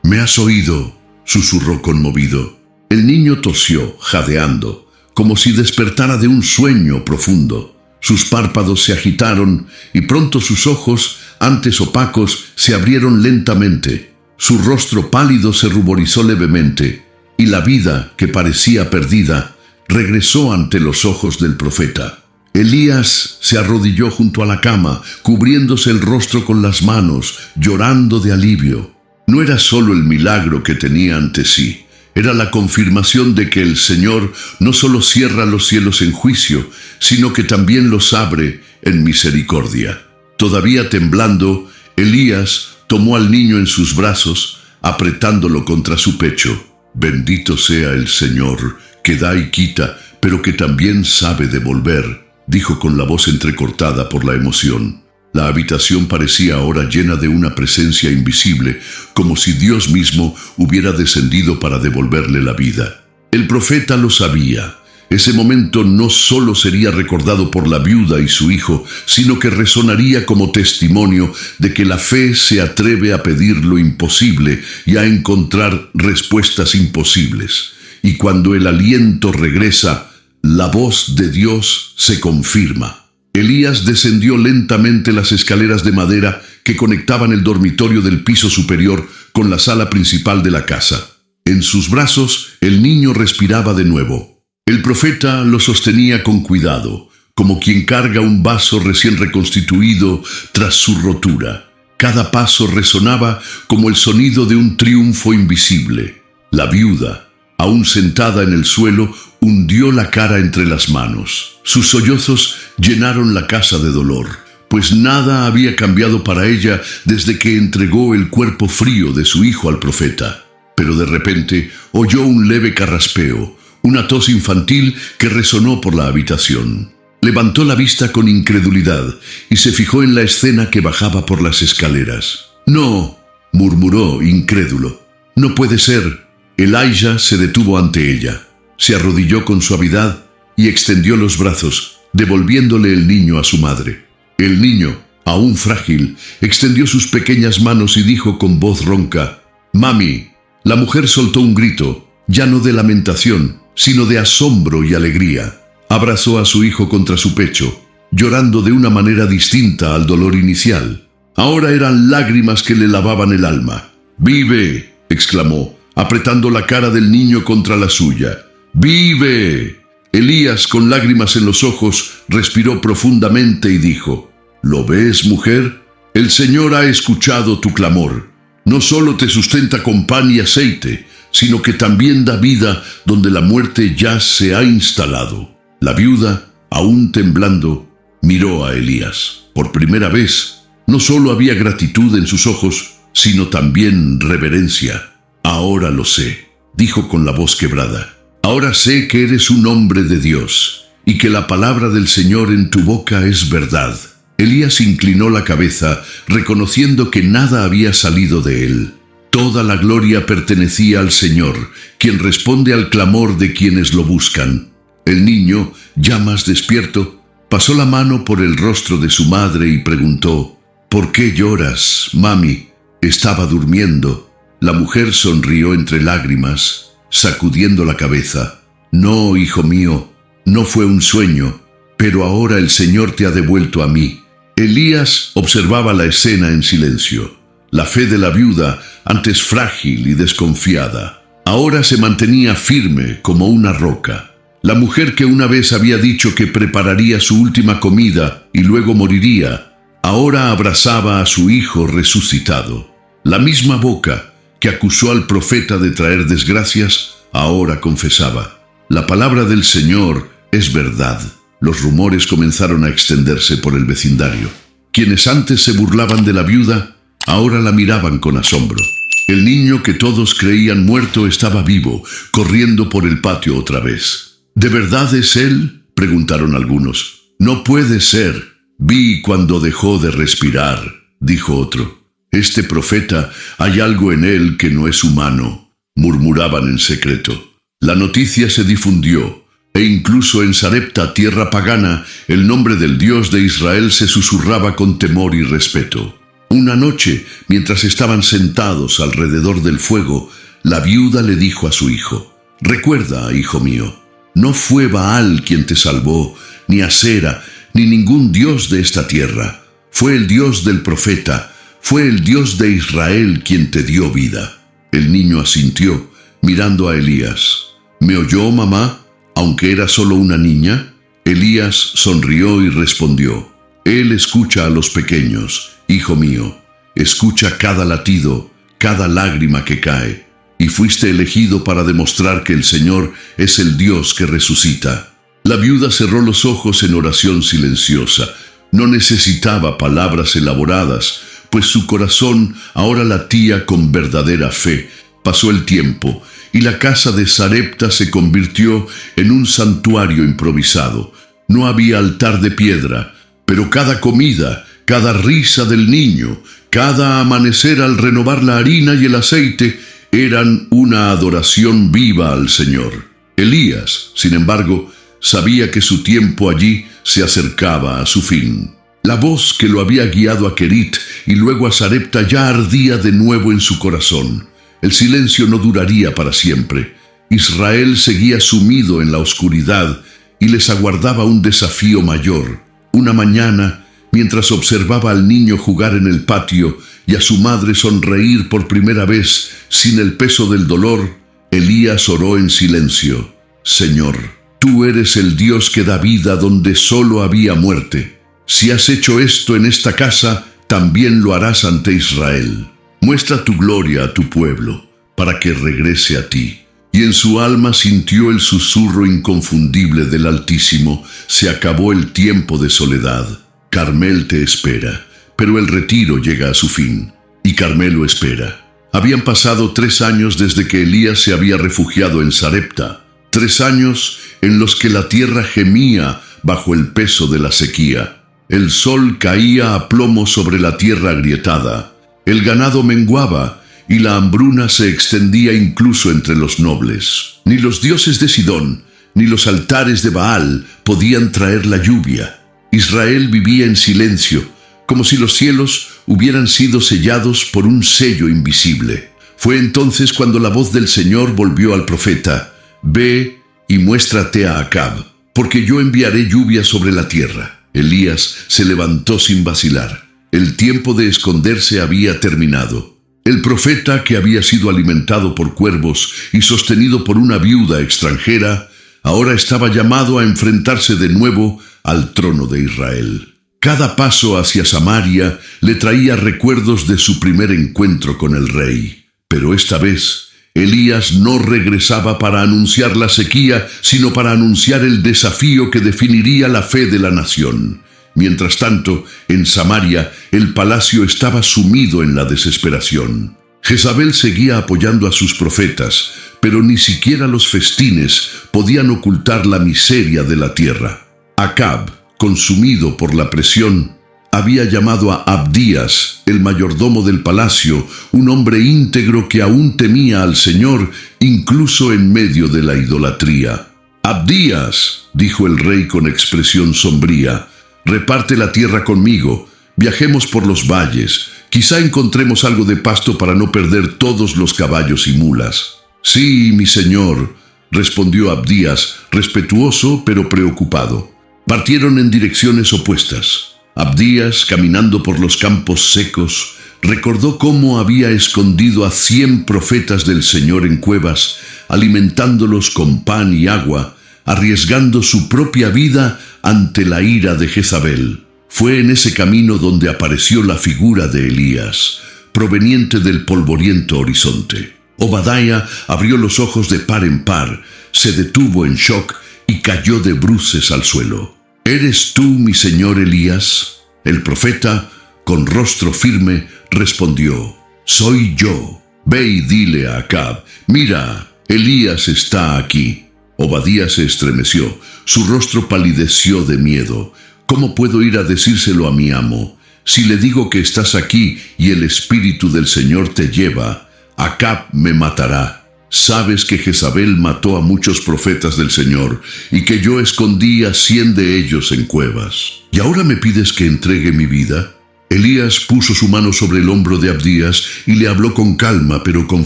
¿me has oído?», susurró conmovido. El niño tosió, jadeando, como si despertara de un sueño profundo. Sus párpados se agitaron y pronto sus ojos, antes opacos, se abrieron lentamente. Su rostro pálido se ruborizó levemente y la vida, que parecía perdida, regresó ante los ojos del profeta. Elías se arrodilló junto a la cama, cubriéndose el rostro con las manos, llorando de alivio. No era solo el milagro que tenía ante sí, era la confirmación de que el Señor no solo cierra los cielos en juicio, sino que también los abre en misericordia. Todavía temblando, Elías tomó al niño en sus brazos, apretándolo contra su pecho. «Bendito sea el Señor, que da y quita, pero que también sabe devolver», dijo con la voz entrecortada por la emoción. La habitación parecía ahora llena de una presencia invisible, como si Dios mismo hubiera descendido para devolverle la vida. El profeta lo sabía. Ese momento no solo sería recordado por la viuda y su hijo, sino que resonaría como testimonio de que la fe se atreve a pedir lo imposible y a encontrar respuestas imposibles. Y cuando el aliento regresa, la voz de Dios se confirma. Elías descendió lentamente las escaleras de madera que conectaban el dormitorio del piso superior con la sala principal de la casa. En sus brazos, el niño respiraba de nuevo. El profeta lo sostenía con cuidado, como quien carga un vaso recién reconstituido tras su rotura. Cada paso resonaba como el sonido de un triunfo invisible. La viuda, aún sentada en el suelo, hundió la cara entre las manos. Sus sollozos llenaron la casa de dolor, pues nada había cambiado para ella desde que entregó el cuerpo frío de su hijo al profeta. Pero de repente oyó un leve carraspeo, una tos infantil que resonó por la habitación. Levantó la vista con incredulidad y se fijó en la escena que bajaba por las escaleras. «No», murmuró incrédulo. «No puede ser». Elijah se detuvo ante ella, se arrodilló con suavidad y extendió los brazos, devolviéndole el niño a su madre. El niño, aún frágil, extendió sus pequeñas manos y dijo con voz ronca: «Mami». La mujer soltó un grito, ya no de lamentación, sino de asombro y alegría. Abrazó a su hijo contra su pecho, llorando de una manera distinta al dolor inicial. Ahora eran lágrimas que le lavaban el alma. «¡Vive!», exclamó, apretando la cara del niño contra la suya. «¡Vive!». Elías, con lágrimas en los ojos, respiró profundamente y dijo: «¿Lo ves, mujer? El Señor ha escuchado tu clamor. No solo te sustenta con pan y aceite, sino que también da vida donde la muerte ya se ha instalado». La viuda, aún temblando, miró a Elías. Por primera vez, no solo había gratitud en sus ojos, sino también reverencia. «Ahora lo sé», dijo con la voz quebrada. «Ahora sé que eres un hombre de Dios, y que la palabra del Señor en tu boca es verdad». Elías inclinó la cabeza, reconociendo que nada había salido de él. Toda la gloria pertenecía al Señor, quien responde al clamor de quienes lo buscan. El niño, ya más despierto, pasó la mano por el rostro de su madre y preguntó: «¿Por qué lloras, mami?». Estaba durmiendo. La mujer sonrió entre lágrimas, sacudiendo la cabeza. «No, hijo mío, no fue un sueño, pero ahora el Señor te ha devuelto a mí». Elías observaba la escena en silencio. La fe de la viuda, antes frágil y desconfiada, ahora se mantenía firme como una roca. La mujer que una vez había dicho que prepararía su última comida y luego moriría, ahora abrazaba a su hijo resucitado. La misma boca que acusó al profeta de traer desgracias, ahora confesaba: «La palabra del Señor es verdad». Los rumores comenzaron a extenderse por el vecindario. Quienes antes se burlaban de la viuda, ahora la miraban con asombro. El niño que todos creían muerto estaba vivo, corriendo por el patio otra vez. «¿De verdad es él?», preguntaron algunos. «No puede ser. Vi cuando dejó de respirar», dijo otro. «Este profeta, hay algo en él que no es humano», murmuraban en secreto. La noticia se difundió, e incluso en Sarepta, tierra pagana, el nombre del Dios de Israel se susurraba con temor y respeto. Una noche, mientras estaban sentados alrededor del fuego, la viuda le dijo a su hijo: «Recuerda, hijo mío, no fue Baal quien te salvó, ni Asera, ni ningún dios de esta tierra. Fue el Dios del profeta, fue el Dios de Israel quien te dio vida». El niño asintió, mirando a Elías. «¿Me oyó, mamá, aunque era solo una niña?». Elías sonrió y respondió: «Él escucha a los pequeños, hijo mío. Escucha cada latido, cada lágrima que cae. Y fuiste elegido para demostrar que el Señor es el Dios que resucita». La viuda cerró los ojos en oración silenciosa. No necesitaba palabras elaboradas, pues su corazón ahora latía con verdadera fe. Pasó el tiempo, y la casa de Sarepta se convirtió en un santuario improvisado. No había altar de piedra, pero cada comida, cada risa del niño, cada amanecer al renovar la harina y el aceite, eran una adoración viva al Señor. Elías, sin embargo, sabía que su tiempo allí se acercaba a su fin. La voz que lo había guiado a Querit y luego a Sarepta ya ardía de nuevo en su corazón. El silencio no duraría para siempre. Israel seguía sumido en la oscuridad y les aguardaba un desafío mayor. Una mañana, mientras observaba al niño jugar en el patio y a su madre sonreír por primera vez sin el peso del dolor, Elías oró en silencio: «Señor, tú eres el Dios que da vida donde solo había muerte. Si has hecho esto en esta casa, también lo harás ante Israel. Muestra tu gloria a tu pueblo, para que regrese a ti. y en su alma sintió el susurro inconfundible del Altísimo: se acabó el tiempo de soledad. Carmel te espera, pero el retiro llega a su fin, y Carmel lo espera. Habían pasado 3 años desde que Elías se había refugiado en Sarepta, 3 años en los que la tierra gemía bajo el peso de la sequía. El sol caía a plomo sobre la tierra agrietada, el ganado menguaba y la hambruna se extendía incluso entre los nobles. Ni los dioses de Sidón, ni los altares de Baal podían traer la lluvia. Israel vivía en silencio, como si los cielos hubieran sido sellados por un sello invisible. Fue entonces cuando la voz del Señor volvió al profeta: «Ve y muéstrate a Acab, porque yo enviaré lluvia sobre la tierra». Elías se levantó sin vacilar. El tiempo de esconderse había terminado. El profeta, que había sido alimentado por cuervos y sostenido por una viuda extranjera, ahora estaba llamado a enfrentarse de nuevo al trono de Israel. Cada paso hacia Samaria le traía recuerdos de su primer encuentro con el rey. Pero esta vez, Elías no regresaba para anunciar la sequía, sino para anunciar el desafío que definiría la fe de la nación. Mientras tanto, en Samaria, el palacio estaba sumido en la desesperación. Jezabel seguía apoyando a sus profetas, pero ni siquiera los festines podían ocultar la miseria de la tierra. Acab, consumido por la presión, había llamado a Abdías, el mayordomo del palacio, un hombre íntegro que aún temía al Señor, incluso en medio de la idolatría. «Abdías», dijo el rey con expresión sombría, «reparte la tierra conmigo, viajemos por los valles, quizá encontremos algo de pasto para no perder todos los caballos y mulas». «Sí, mi señor», respondió Abdías, respetuoso pero preocupado. Partieron en direcciones opuestas. Abdías, caminando por los campos secos, recordó cómo había escondido a 100 profetas del Señor en cuevas, alimentándolos con pan y agua, arriesgando su propia vida ante la ira de Jezabel. Fue en ese camino donde apareció la figura de Elías, proveniente del polvoriento horizonte. Obadía abrió los ojos de par en par, se detuvo en shock y cayó de bruces al suelo. «¿Eres tú, mi señor Elías?». El profeta, con rostro firme, respondió: «Soy yo. Ve y dile a Acab: mira, Elías está aquí». Obadía se estremeció, su rostro palideció de miedo. «¿Cómo puedo ir a decírselo a mi amo? Si le digo que estás aquí y el Espíritu del Señor te lleva, Acab me matará. Sabes que Jezabel mató a muchos profetas del Señor y que yo escondí a 100 de ellos en cuevas. ¿Y ahora me pides que entregue mi vida?». Elías puso su mano sobre el hombro de Abdías y le habló con calma pero con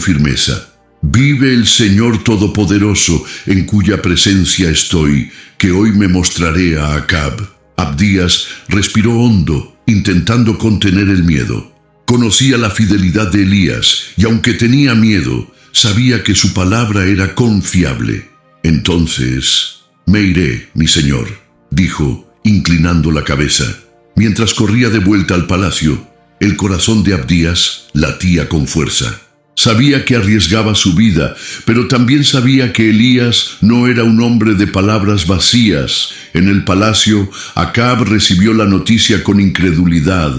firmeza. «Vive el Señor Todopoderoso, en cuya presencia estoy, que hoy me mostraré a Acab». Abdías respiró hondo, intentando contener el miedo. Conocía la fidelidad de Elías y aunque tenía miedo, sabía que su palabra era confiable. «Entonces, me iré, mi señor», dijo, inclinando la cabeza. Mientras corría de vuelta al palacio, el corazón de Abdías latía con fuerza. Sabía que arriesgaba su vida, pero también sabía que Elías no era un hombre de palabras vacías. En el palacio, Acab recibió la noticia con incredulidad.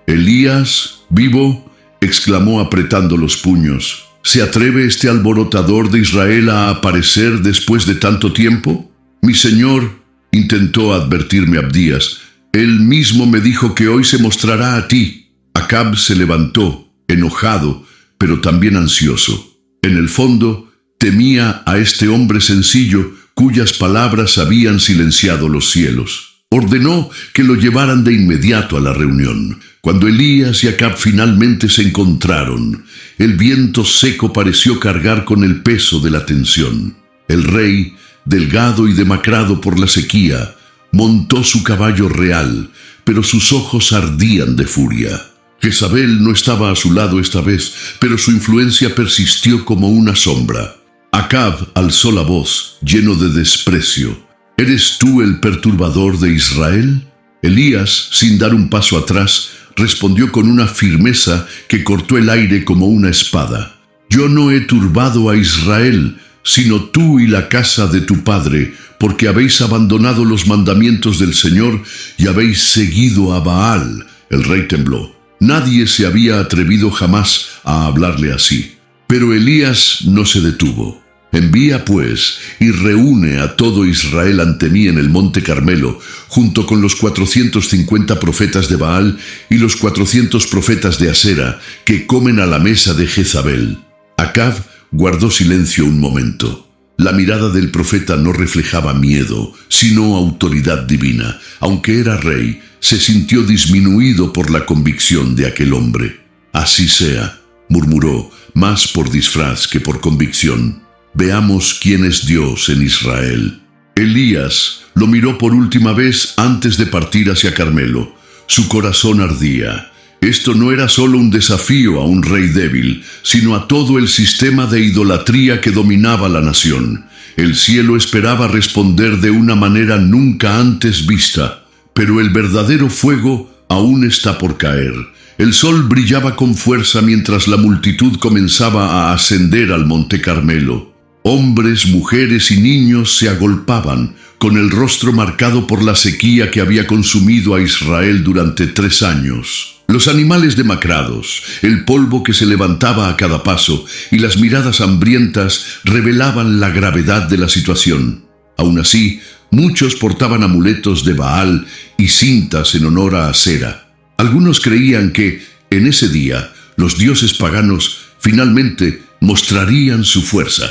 «¿Elías, vivo?», exclamó apretando los puños. «¿Se atreve este alborotador de Israel a aparecer después de tanto tiempo?». «Mi señor», intentó advertirme Abdías, «él mismo me dijo que hoy se mostrará a ti». Acab se levantó, enojado, pero también ansioso. En el fondo, temía a este hombre sencillo cuyas palabras habían silenciado los cielos. Ordenó que lo llevaran de inmediato a la reunión. Cuando Elías y Acab finalmente se encontraron, el viento seco pareció cargar con el peso de la tensión. El rey, delgado y demacrado por la sequía, montó su caballo real, pero sus ojos ardían de furia. Jezabel no estaba a su lado esta vez, pero su influencia persistió como una sombra. Acab alzó la voz, lleno de desprecio. «¿Eres tú el perturbador de Israel?». Elías, sin dar un paso atrás, respondió con una firmeza que cortó el aire como una espada: «Yo no he turbado a Israel, sino tú y la casa de tu padre, porque habéis abandonado los mandamientos del Señor y habéis seguido a Baal». El rey tembló. Nadie se había atrevido jamás a hablarle así. Pero Elías no se detuvo. «Envía pues y reúne a todo Israel ante mí en el monte Carmelo, junto con los 450 profetas de Baal y los 400 profetas de Asera, que comen a la mesa de Jezabel». Acab guardó silencio un momento. La mirada del profeta no reflejaba miedo, sino autoridad divina. Aunque era rey, se sintió disminuido por la convicción de aquel hombre. «Así sea», murmuró, más por disfraz que por convicción. «Veamos quién es Dios en Israel». Elías lo miró por última vez antes de partir hacia Carmelo. Su corazón ardía. Esto no era solo un desafío a un rey débil, sino a todo el sistema de idolatría que dominaba la nación. El cielo esperaba responder de una manera nunca antes vista, pero el verdadero fuego aún está por caer. El sol brillaba con fuerza mientras la multitud comenzaba a ascender al monte Carmelo. Hombres, mujeres y niños se agolpaban, con el rostro marcado por la sequía que había consumido a Israel durante 3 años. Los animales demacrados, el polvo que se levantaba a cada paso y las miradas hambrientas revelaban la gravedad de la situación. Aún así, muchos portaban amuletos de Baal y cintas en honor a Asera. Algunos creían que, en ese día, los dioses paganos finalmente mostrarían su fuerza.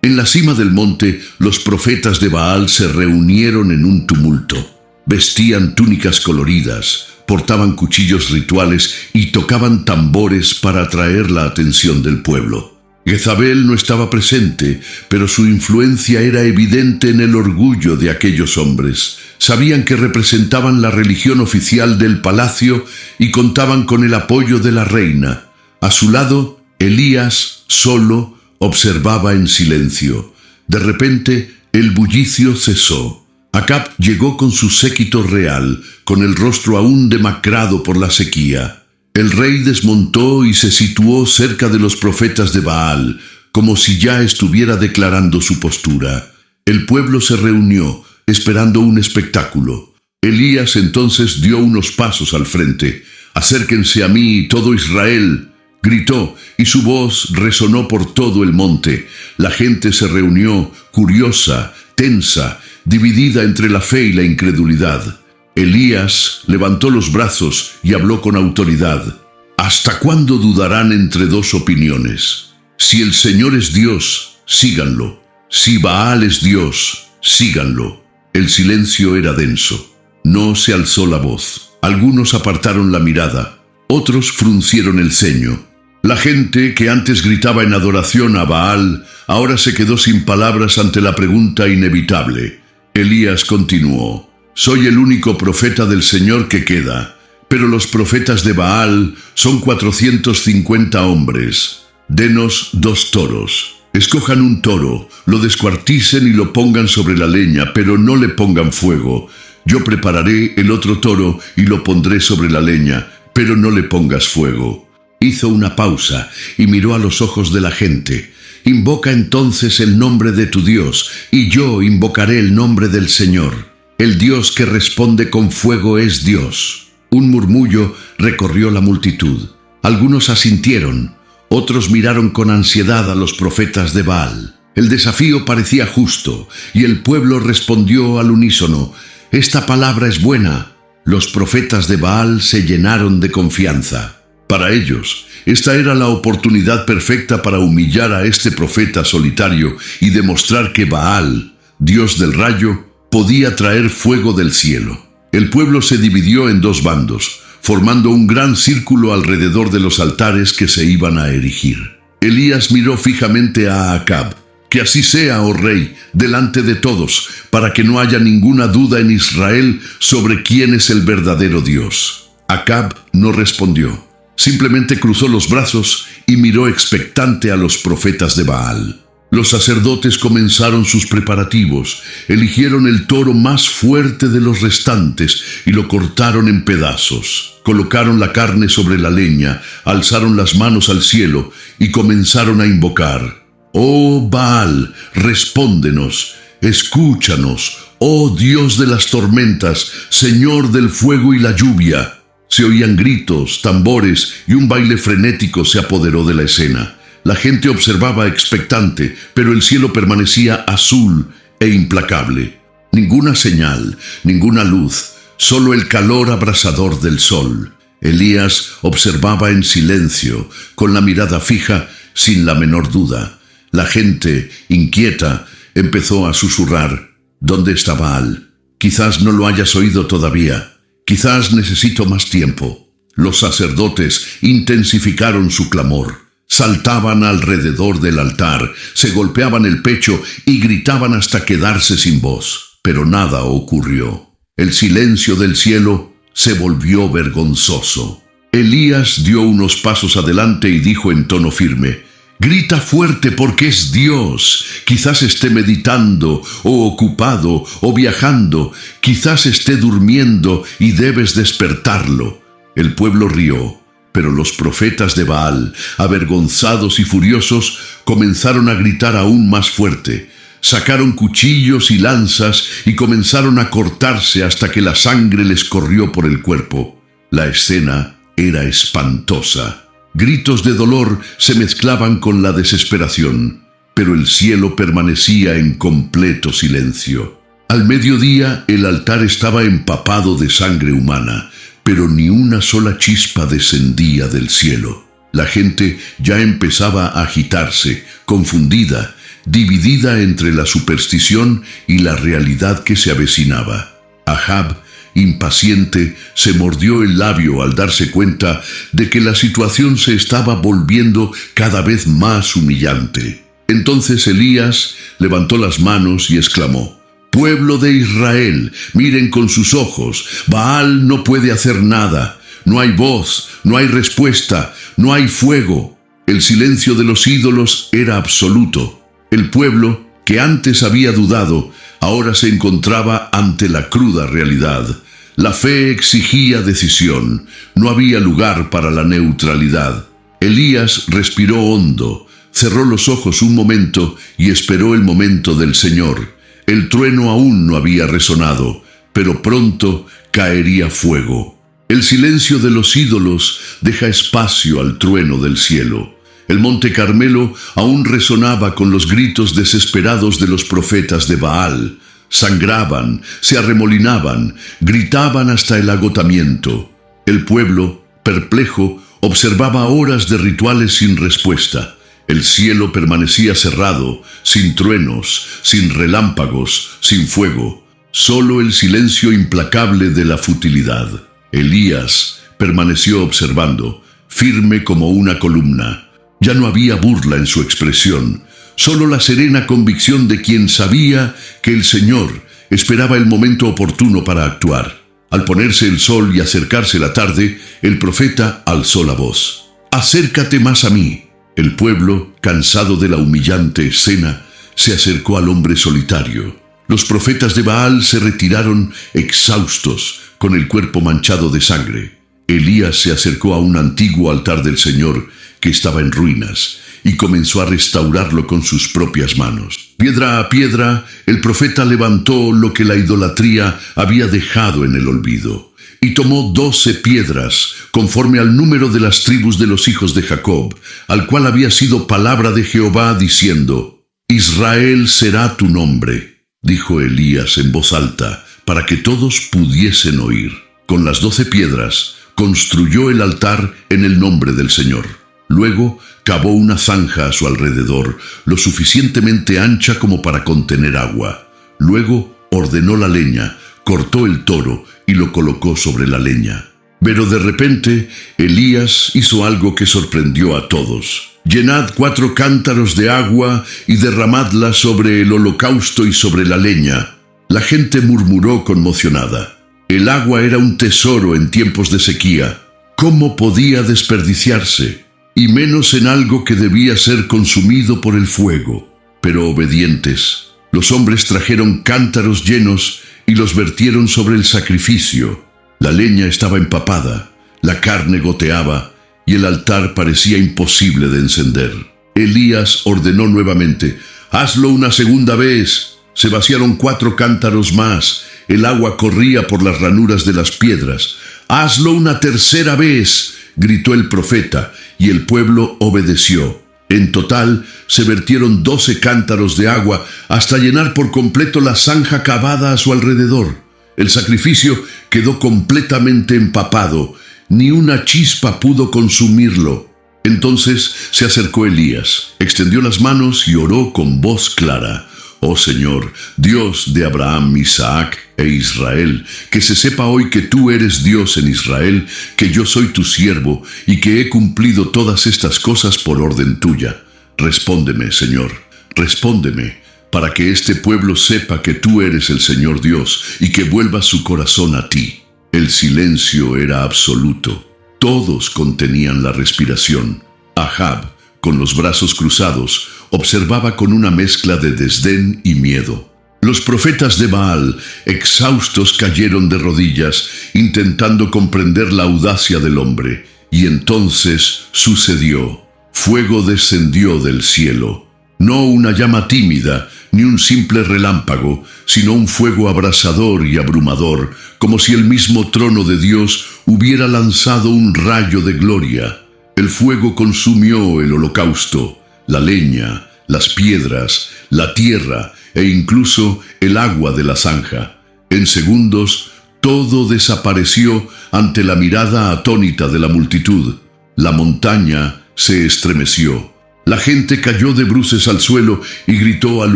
En la cima del monte, los profetas de Baal se reunieron en un tumulto. Vestían túnicas coloridas, portaban cuchillos rituales y tocaban tambores para atraer la atención del pueblo. Jezabel no estaba presente, pero su influencia era evidente en el orgullo de aquellos hombres. Sabían que representaban la religión oficial del palacio y contaban con el apoyo de la reina. A su lado, Elías, solo, observaba en silencio. De repente, el bullicio cesó. Acab llegó con su séquito real, con el rostro aún demacrado por la sequía. El rey desmontó y se situó cerca de los profetas de Baal, como si ya estuviera declarando su postura. El pueblo se reunió, esperando un espectáculo. Elías entonces dio unos pasos al frente. «Acérquense a mí, todo Israel», gritó, y su voz resonó por todo el monte. La gente se reunió, curiosa, tensa, dividida entre la fe y la incredulidad. Elías levantó los brazos y habló con autoridad. «¿Hasta cuándo dudarán entre 2 opiniones? Si el Señor es Dios, síganlo. Si Baal es Dios, síganlo». El silencio era denso. No se alzó la voz. Algunos apartaron la mirada. Otros fruncieron el ceño. La gente, que antes gritaba en adoración a Baal, ahora se quedó sin palabras ante la pregunta inevitable. Elías continuó: «Soy el único profeta del Señor que queda, pero los profetas de Baal son 450 hombres. Denos 2 toros. Escojan un toro, lo descuarticen y lo pongan sobre la leña, pero no le pongan fuego. Yo prepararé el otro toro y lo pondré sobre la leña, pero no le pongas fuego». Hizo una pausa y miró a los ojos de la gente. «Invoca entonces el nombre de tu Dios, y yo invocaré el nombre del Señor. El Dios que responde con fuego es Dios». Un murmullo recorrió la multitud. Algunos asintieron, otros miraron con ansiedad a los profetas de Baal. El desafío parecía justo, y el pueblo respondió al unísono: «Esta palabra es buena». Los profetas de Baal se llenaron de confianza. Para ellos, esta era la oportunidad perfecta para humillar a este profeta solitario y demostrar que Baal, Dios del rayo, podía traer fuego del cielo. El pueblo se dividió en 2 bandos, formando un gran círculo alrededor de los altares que se iban a erigir. Elías miró fijamente a Acab. «Que así sea, oh rey, delante de todos, para que no haya ninguna duda en Israel sobre quién es el verdadero Dios». Acab no respondió. Simplemente cruzó los brazos y miró expectante a los profetas de Baal. Los sacerdotes comenzaron sus preparativos, eligieron el toro más fuerte de los restantes y lo cortaron en pedazos. Colocaron la carne sobre la leña, alzaron las manos al cielo y comenzaron a invocar. Oh Baal, respóndenos, escúchanos, oh Dios de las tormentas, Señor del fuego y la lluvia. Se oían gritos, tambores y un baile frenético se apoderó de la escena. La gente observaba expectante, pero el cielo permanecía azul e implacable. Ninguna señal, ninguna luz, solo el calor abrasador del sol. Elías observaba en silencio, con la mirada fija, sin la menor duda. La gente, inquieta, empezó a susurrar: ¿Dónde está Baal? Quizás no lo hayas oído todavía. Quizás necesito más tiempo. Los sacerdotes intensificaron su clamor. Saltaban alrededor del altar, se golpeaban el pecho y gritaban hasta quedarse sin voz. Pero nada ocurrió. El silencio del cielo se volvió vergonzoso. Elías dio unos pasos adelante y dijo en tono firme: «Grita fuerte porque es Dios. Quizás esté meditando, o ocupado, o viajando. Quizás esté durmiendo y debes despertarlo». El pueblo rió, pero los profetas de Baal, avergonzados y furiosos, comenzaron a gritar aún más fuerte. Sacaron cuchillos y lanzas y comenzaron a cortarse hasta que la sangre les corrió por el cuerpo. La escena era espantosa. Gritos de dolor se mezclaban con la desesperación, pero el cielo permanecía en completo silencio. Al mediodía el altar estaba empapado de sangre humana, pero ni una sola chispa descendía del cielo. La gente ya empezaba a agitarse, confundida, dividida entre la superstición y la realidad que se avecinaba. Ahab, impaciente, se mordió el labio al darse cuenta de que la situación se estaba volviendo cada vez más humillante. Entonces Elías levantó las manos y exclamó: «Pueblo de Israel, miren con sus ojos, Baal no puede hacer nada. No hay voz, no hay respuesta, no hay fuego». El silencio de los ídolos era absoluto. El pueblo, que antes había dudado, ahora se encontraba ante la cruda realidad. La fe exigía decisión. No había lugar para la neutralidad. Elías respiró hondo, cerró los ojos un momento y esperó el momento del Señor. El trueno aún no había resonado, pero pronto caería fuego. El silencio de los ídolos deja espacio al trueno del cielo. El monte Carmelo aún resonaba con los gritos desesperados de los profetas de Baal. Sangraban, se arremolinaban, gritaban hasta el agotamiento. El pueblo, perplejo, observaba horas de rituales sin respuesta. El cielo permanecía cerrado, sin truenos, sin relámpagos, sin fuego. Solo el silencio implacable de la futilidad. Elías permaneció observando, firme como una columna. Ya no había burla en su expresión, solo la serena convicción de quien sabía que el Señor esperaba el momento oportuno para actuar. Al ponerse el sol y acercarse la tarde, el profeta alzó la voz: «Acércate más a mí». El pueblo, cansado de la humillante escena, se acercó al hombre solitario. Los profetas de Baal se retiraron exhaustos, con el cuerpo manchado de sangre. Elías se acercó a un antiguo altar del Señor que estaba en ruinas y comenzó a restaurarlo con sus propias manos. Piedra a piedra, el profeta levantó lo que la idolatría había dejado en el olvido, y tomó 12 piedras, conforme al número de las tribus de los hijos de Jacob, al cual había sido palabra de Jehová, diciendo: «Israel será tu nombre», dijo Elías en voz alta, para que todos pudiesen oír. Con las 12 piedras construyó el altar en el nombre del Señor. Luego cavó una zanja a su alrededor, lo suficientemente ancha como para contener agua. Luego ordenó la leña, cortó el toro y lo colocó sobre la leña. Pero de repente Elías hizo algo que sorprendió a todos. «Llenad 4 cántaros de agua y derramadla sobre el holocausto y sobre la leña». La gente murmuró conmocionada. El agua era un tesoro en tiempos de sequía. ¿Cómo podía desperdiciarse? Y menos en algo que debía ser consumido por el fuego. Pero obedientes, los hombres trajeron cántaros llenos y los vertieron sobre el sacrificio. La leña estaba empapada, la carne goteaba y el altar parecía imposible de encender. Elías ordenó nuevamente: «Hazlo una segunda vez». Se vaciaron 4 cántaros más. El agua corría por las ranuras de las piedras. «Hazlo una tercera vez», gritó el profeta, y el pueblo obedeció. En total, se vertieron 12 cántaros de agua hasta llenar por completo la zanja cavada a su alrededor. El sacrificio quedó completamente empapado. Ni una chispa pudo consumirlo. Entonces se acercó Elías, extendió las manos y oró con voz clara: «Oh Señor, Dios de Abraham, Isaac e Israel, que se sepa hoy que tú eres Dios en Israel, que yo soy tu siervo y que he cumplido todas estas cosas por orden tuya. Respóndeme, Señor, respóndeme, para que este pueblo sepa que tú eres el Señor Dios y que vuelva su corazón a ti». El silencio era absoluto. Todos contenían la respiración. Ahab, con los brazos cruzados, observaba con una mezcla de desdén y miedo. Los profetas de Baal, exhaustos, cayeron de rodillas, intentando comprender la audacia del hombre. Y entonces sucedió. Fuego descendió del cielo. No una llama tímida, ni un simple relámpago, sino un fuego abrasador y abrumador, como si el mismo trono de Dios hubiera lanzado un rayo de gloria. El fuego consumió el holocausto, la leña, las piedras, la tierra e incluso el agua de la zanja. En segundos, todo desapareció ante la mirada atónita de la multitud. La montaña se estremeció. La gente cayó de bruces al suelo y gritó al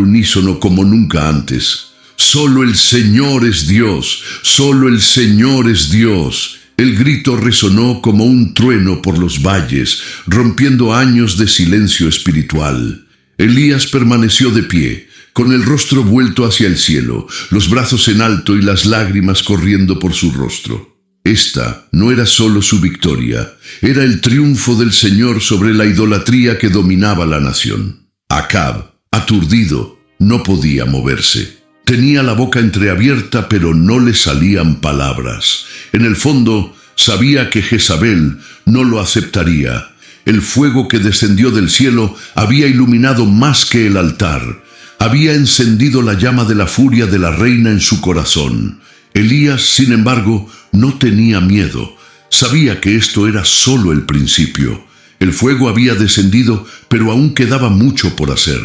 unísono como nunca antes: «Solo el Señor es Dios, solo el Señor es Dios». El grito resonó como un trueno por los valles, rompiendo años de silencio espiritual. Elías permaneció de pie, con el rostro vuelto hacia el cielo, los brazos en alto y las lágrimas corriendo por su rostro. Esta no era solo su victoria, era el triunfo del Señor sobre la idolatría que dominaba la nación. Acab, aturdido, no podía moverse. Tenía la boca entreabierta, pero no le salían palabras. En el fondo, sabía que Jezabel no lo aceptaría. El fuego que descendió del cielo había iluminado más que el altar. Había encendido la llama de la furia de la reina en su corazón. Elías, sin embargo, no tenía miedo. Sabía que esto era solo el principio. El fuego había descendido, pero aún quedaba mucho por hacer.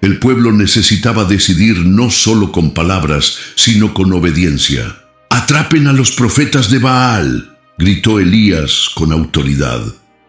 El pueblo necesitaba decidir no solo con palabras, sino con obediencia. «¡Atrapen a los profetas de Baal!», gritó Elías con autoridad.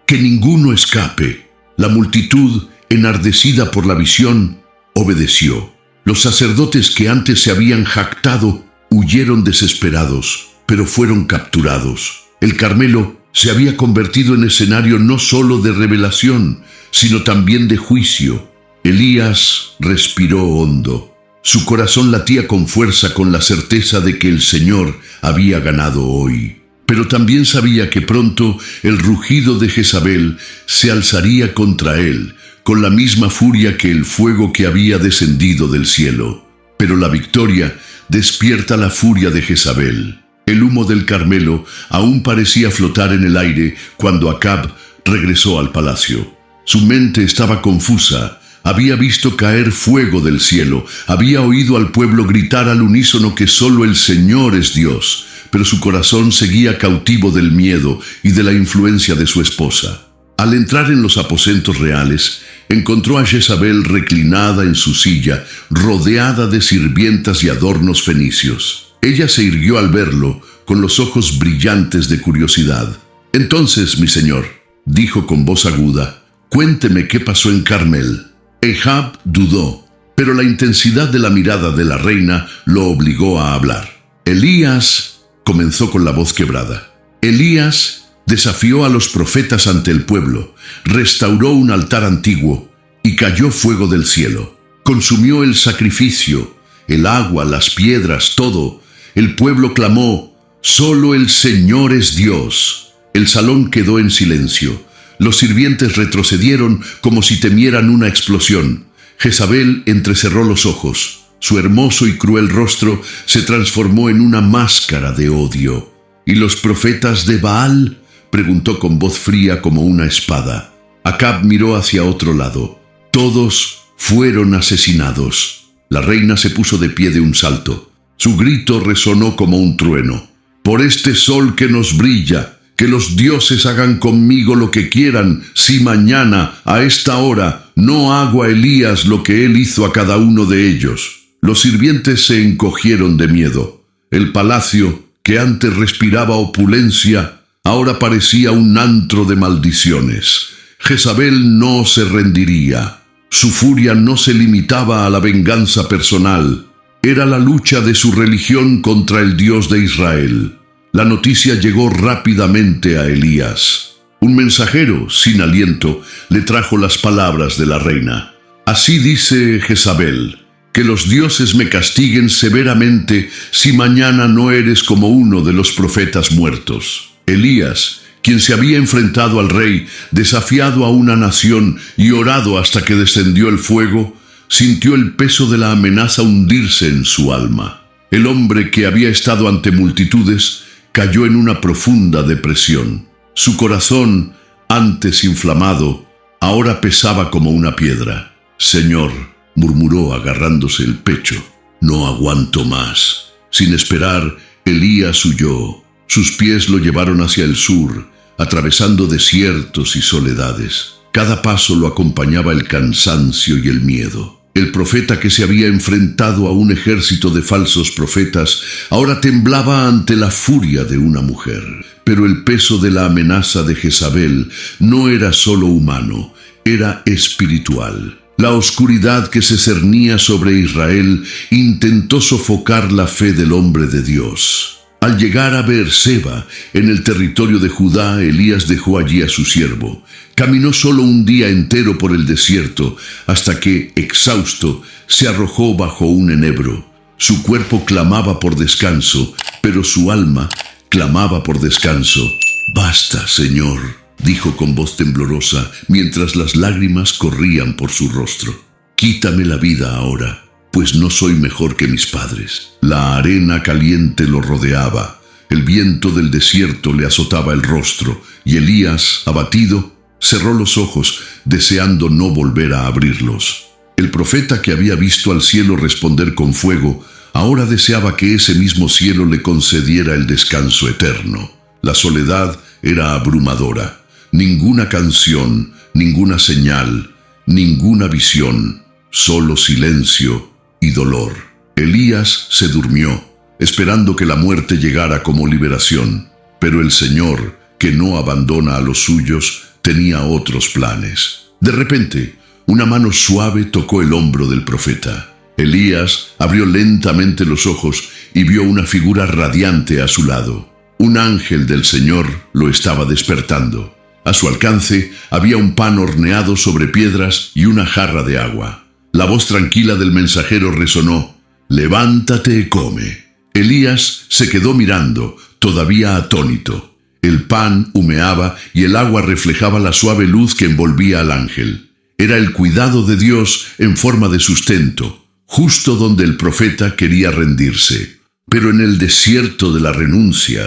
«Que ninguno escape». La multitud, enardecida por la visión, obedeció. Los sacerdotes que antes se habían jactado huyeron desesperados, pero fueron capturados. El Carmelo se había convertido en escenario no solo de revelación, sino también de juicio. Elías respiró hondo. Su corazón latía con fuerza, con la certeza de que el Señor había ganado hoy. Pero también sabía que pronto el rugido de Jezabel se alzaría contra él, con la misma furia que el fuego que había descendido del cielo. Pero la victoria despierta la furia de Jezabel. El humo del Carmelo aún parecía flotar en el aire cuando Acab regresó al palacio. Su mente estaba confusa. Había visto caer fuego del cielo, había oído al pueblo gritar al unísono que solo el Señor es Dios, pero su corazón seguía cautivo del miedo y de la influencia de su esposa. Al entrar en los aposentos reales, encontró a Jezabel reclinada en su silla, rodeada de sirvientas y adornos fenicios. Ella se irguió al verlo, con los ojos brillantes de curiosidad. «Entonces, mi señor», dijo con voz aguda, «cuénteme qué pasó en Carmel». Ahab dudó, pero la intensidad de la mirada de la reina lo obligó a hablar. Elías comenzó con la voz quebrada. Elías desafió a los profetas ante el pueblo, restauró un altar antiguo y cayó fuego del cielo. Consumió el sacrificio, el agua, las piedras, todo. El pueblo clamó: «Solo el Señor es Dios». El salón quedó en silencio. Los sirvientes retrocedieron como si temieran una explosión. Jezabel entrecerró los ojos. Su hermoso y cruel rostro se transformó en una máscara de odio. «¿Y los profetas de Baal?», preguntó con voz fría como una espada. Acab miró hacia otro lado. Todos fueron asesinados. La reina se puso de pie de un salto. Su grito resonó como un trueno. Por este sol que nos brilla, que los dioses hagan conmigo lo que quieran, si mañana, a esta hora, no hago a Elías lo que él hizo a cada uno de ellos. Los sirvientes se encogieron de miedo. El palacio, que antes respiraba opulencia, ahora parecía un antro de maldiciones. Jezabel no se rendiría. Su furia no se limitaba a la venganza personal. Era la lucha de su religión contra el Dios de Israel. La noticia llegó rápidamente a Elías. Un mensajero, sin aliento, le trajo las palabras de la reina. Así dice Jezabel, que los dioses me castiguen severamente si mañana no eres como uno de los profetas muertos. Elías, quien se había enfrentado al rey, desafiado a una nación y orado hasta que descendió el fuego, sintió el peso de la amenaza hundirse en su alma. El hombre que había estado ante multitudes cayó en una profunda depresión. Su corazón, antes inflamado, ahora pesaba como una piedra. «Señor», murmuró agarrándose el pecho, «no aguanto más». Sin esperar, Elías huyó. Sus pies lo llevaron hacia el sur, atravesando desiertos y soledades. Cada paso lo acompañaba el cansancio y el miedo. El profeta que se había enfrentado a un ejército de falsos profetas ahora temblaba ante la furia de una mujer. Pero el peso de la amenaza de Jezabel no era solo humano, era espiritual. La oscuridad que se cernía sobre Israel intentó sofocar la fe del hombre de Dios. Al llegar a Beerseba, en el territorio de Judá, Elías dejó allí a su siervo. Caminó solo un día entero por el desierto, hasta que, exhausto, se arrojó bajo un enebro. Su cuerpo clamaba por descanso, pero su alma clamaba por descanso. «Basta, Señor», dijo con voz temblorosa, mientras las lágrimas corrían por su rostro. «Quítame la vida ahora, pues no soy mejor que mis padres». La arena caliente lo rodeaba, el viento del desierto le azotaba el rostro, y Elías, abatido, cerró los ojos, deseando no volver a abrirlos. El profeta que había visto al cielo responder con fuego, ahora deseaba que ese mismo cielo le concediera el descanso eterno. La soledad era abrumadora. Ninguna canción, ninguna señal, ninguna visión, solo silencio y dolor. Elías se durmió, esperando que la muerte llegara como liberación, pero el Señor, que no abandona a los suyos, tenía otros planes. De repente, una mano suave tocó el hombro del profeta. Elías abrió lentamente los ojos y vio una figura radiante a su lado. Un ángel del Señor lo estaba despertando. A su alcance había un pan horneado sobre piedras y una jarra de agua. La voz tranquila del mensajero resonó: «Levántate y come». Elías se quedó mirando, todavía atónito. El pan humeaba y el agua reflejaba la suave luz que envolvía al ángel. Era el cuidado de Dios en forma de sustento, justo donde el profeta quería rendirse. Pero en el desierto de la renuncia,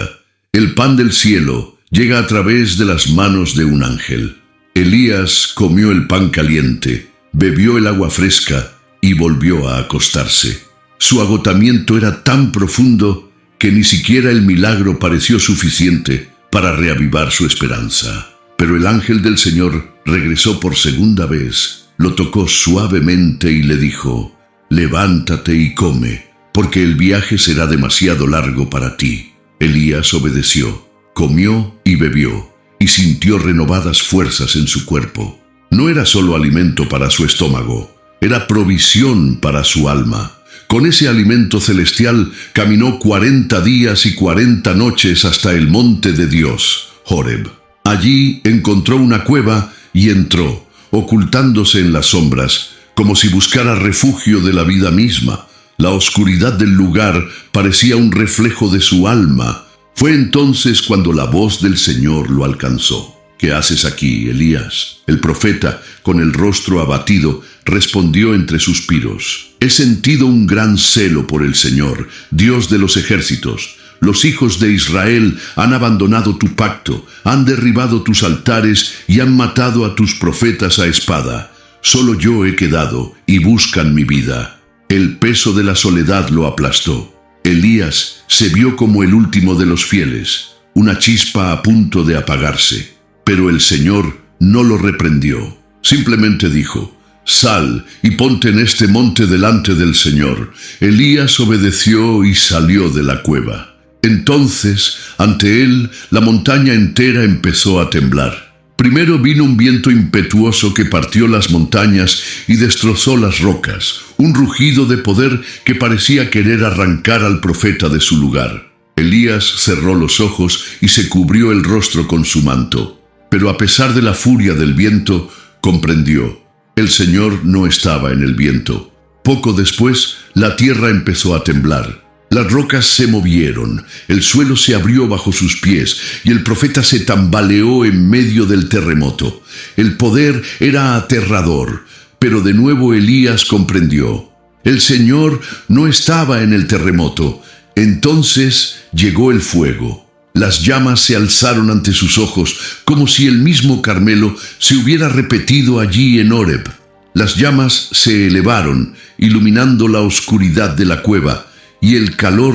el pan del cielo llega a través de las manos de un ángel. Elías comió el pan caliente, bebió el agua fresca y volvió a acostarse. Su agotamiento era tan profundo que ni siquiera el milagro pareció suficiente para reavivar su esperanza. Pero el ángel del Señor regresó por segunda vez, lo tocó suavemente y le dijo: «Levántate y come, porque el viaje será demasiado largo para ti». Elías obedeció, comió y bebió, y sintió renovadas fuerzas en su cuerpo. No era solo alimento para su estómago, era provisión para su alma. Con ese alimento celestial caminó 40 días y 40 noches hasta el monte de Dios, Horeb. Allí encontró una cueva y entró, ocultándose en las sombras, como si buscara refugio de la vida misma. La oscuridad del lugar parecía un reflejo de su alma. Fue entonces cuando la voz del Señor lo alcanzó. «¿Qué haces aquí, Elías?». El profeta, con el rostro abatido, respondió entre suspiros: «He sentido un gran celo por el Señor, Dios de los ejércitos. Los hijos de Israel han abandonado tu pacto, han derribado tus altares y han matado a tus profetas a espada. Solo yo he quedado y buscan mi vida. El peso de la soledad lo aplastó. Elías se vio como el último de los fieles, una chispa a punto de apagarse. Pero el Señor no lo reprendió. Simplemente dijo: «Sal y ponte en este monte delante del Señor». Elías obedeció y salió de la cueva. Entonces, ante él, la montaña entera empezó a temblar. Primero vino un viento impetuoso que partió las montañas y destrozó las rocas, un rugido de poder que parecía querer arrancar al profeta de su lugar. Elías cerró los ojos y se cubrió el rostro con su manto. Pero a pesar de la furia del viento, comprendió: el Señor no estaba en el viento. Poco después, la tierra empezó a temblar. Las rocas se movieron, el suelo se abrió bajo sus pies y el profeta se tambaleó en medio del terremoto. El poder era aterrador, pero de nuevo Elías comprendió: el Señor no estaba en el terremoto. Entonces llegó el fuego. Las llamas se alzaron ante sus ojos, como si el mismo Carmelo se hubiera repetido allí en Horeb. Las llamas se elevaron, iluminando la oscuridad de la cueva, y el calor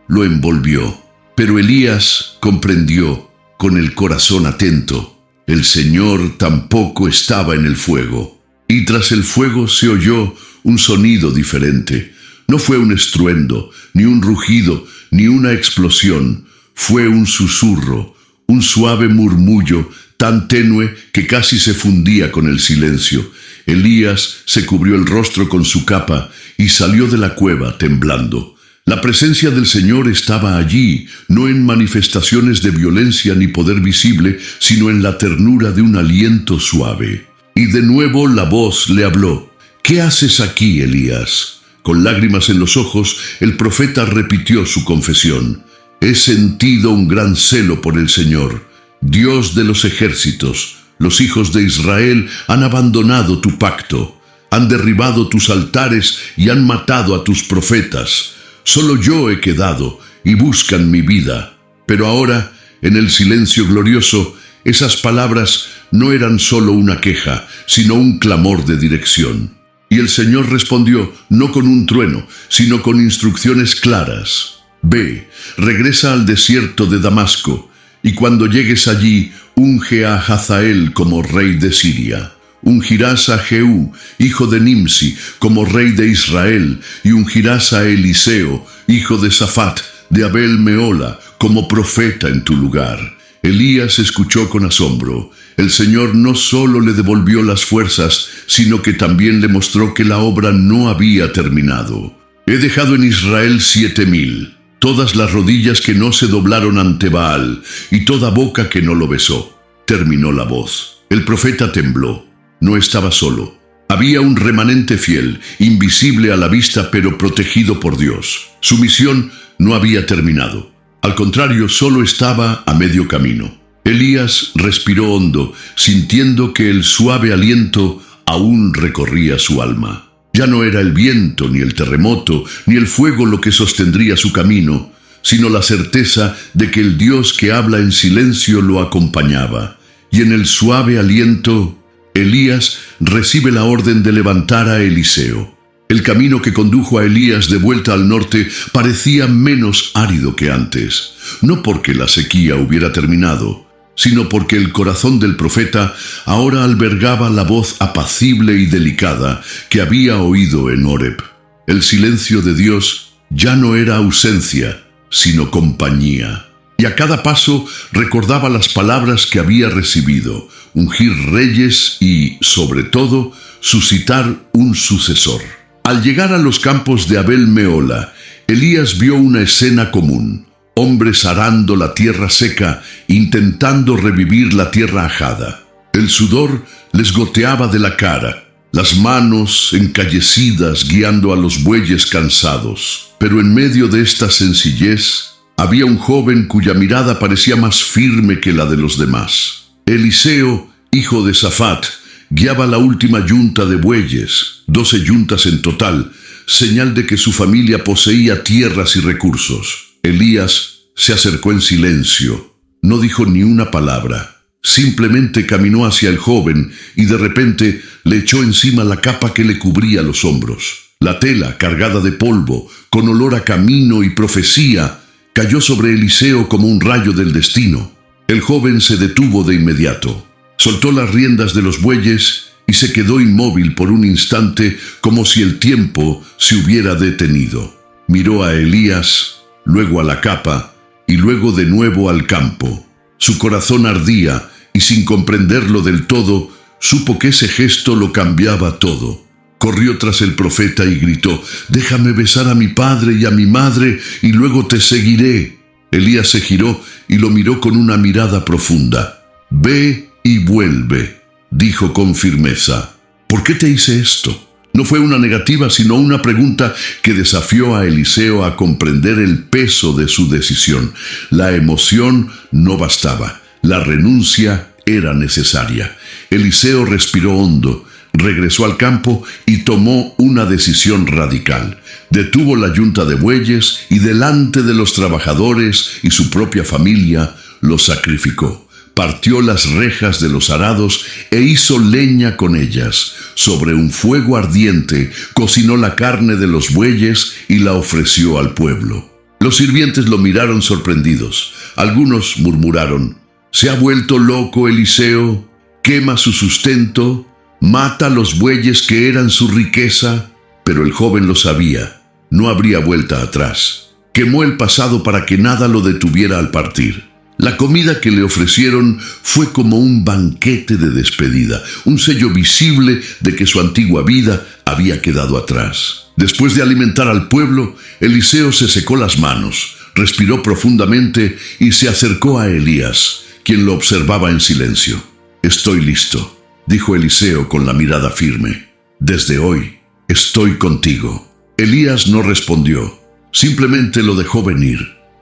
lo envolvió. Pero Elías comprendió, con el corazón atento: el Señor tampoco estaba en el fuego. Y tras el fuego se oyó un sonido diferente. No fue un estruendo, ni un rugido, ni una explosión. Fue un susurro, un suave murmullo tan tenue que casi se fundía con el silencio. Elías se cubrió el rostro con su capa y salió de la cueva temblando. La presencia del Señor estaba allí, no en manifestaciones de violencia ni poder visible, sino en la ternura de un aliento suave. Y de nuevo la voz le habló: «¿Qué haces aquí, Elías?». Con lágrimas en los ojos, el profeta repitió su confesión: «He sentido un gran celo por el Señor, Dios de los ejércitos. Los hijos de Israel han abandonado tu pacto, han derribado tus altares y han matado a tus profetas. Solo yo he quedado y buscan mi vida». Pero ahora, en el silencio glorioso, esas palabras no eran solo una queja, sino un clamor de dirección. Y el Señor respondió, no con un trueno, sino con instrucciones claras: «Ve, regresa al desierto de Damasco, y cuando llegues allí, unge a Hazael como rey de Siria. Ungirás a Jehú, hijo de Nimsi, como rey de Israel, y ungirás a Eliseo, hijo de Safat, de Abel Meola, como profeta en tu lugar». Elías escuchó con asombro. El Señor no solo le devolvió las fuerzas, sino que también le mostró que la obra no había terminado. «He dejado en Israel 7,000, todas las rodillas que no se doblaron ante Baal, y toda boca que no lo besó». Terminó la voz. El profeta tembló. No estaba solo. Había un remanente fiel, invisible a la vista, pero protegido por Dios. Su misión no había terminado. Al contrario, solo estaba a medio camino. Elías respiró hondo, sintiendo que el suave aliento aún recorría su alma. Ya no era el viento, ni el terremoto, ni el fuego lo que sostendría su camino, sino la certeza de que el Dios que habla en silencio lo acompañaba. Y en el suave aliento, Elías recibe la orden de levantar a Eliseo. El camino que condujo a Elías de vuelta al norte parecía menos árido que antes, no porque la sequía hubiera terminado, sino porque el corazón del profeta ahora albergaba la voz apacible y delicada que había oído en Horeb. El silencio de Dios ya no era ausencia, sino compañía. Y a cada paso recordaba las palabras que había recibido: ungir reyes y, sobre todo, suscitar un sucesor. Al llegar a los campos de Abel Meola, Elías vio una escena común: hombres arando la tierra seca, intentando revivir la tierra ajada. El sudor les goteaba de la cara, las manos encallecidas guiando a los bueyes cansados. Pero en medio de esta sencillez, había un joven cuya mirada parecía más firme que la de los demás. Eliseo, hijo de Safat, guiaba la última yunta de bueyes, 12 yuntas en total, señal de que su familia poseía tierras y recursos. Elías se acercó en silencio. No dijo ni una palabra. Simplemente caminó hacia el joven y de repente le echó encima la capa que le cubría los hombros. La tela, cargada de polvo, con olor a camino y profecía, cayó sobre Eliseo como un rayo del destino. El joven se detuvo de inmediato, soltó las riendas de los bueyes y se quedó inmóvil por un instante como si el tiempo se hubiera detenido. Miró a Elías, luego a la capa y luego de nuevo al campo. Su corazón ardía y sin comprenderlo del todo, supo que ese gesto lo cambiaba todo. Corrió tras el profeta y gritó: «Déjame besar a mi padre y a mi madre y luego te seguiré». Elías se giró y lo miró con una mirada profunda. «Ve y vuelve», dijo con firmeza. «¿Por qué te hice esto?». No fue una negativa, sino una pregunta que desafió a Eliseo a comprender el peso de su decisión. La emoción no bastaba. La renuncia era necesaria. Eliseo respiró hondo, regresó al campo y tomó una decisión radical. Detuvo la yunta de bueyes y delante de los trabajadores y su propia familia los sacrificó. Partió las rejas de los arados e hizo leña con ellas. Sobre un fuego ardiente cocinó la carne de los bueyes y la ofreció al pueblo. Los sirvientes lo miraron sorprendidos. Algunos murmuraron: «¿Se ha vuelto loco Eliseo? ¿Quema su sustento? ¿Mata los bueyes que eran su riqueza?». Pero el joven lo sabía. No habría vuelta atrás. Quemó el pasado para que nada lo detuviera al partir. La comida que le ofrecieron fue como un banquete de despedida, un sello visible de que su antigua vida había quedado atrás. Después de alimentar al pueblo, Eliseo se secó las manos, respiró profundamente y se acercó a Elías, quien lo observaba en silencio. «Estoy listo», dijo Eliseo con la mirada firme. «Desde hoy estoy contigo». Elías no respondió, simplemente lo dejó venir.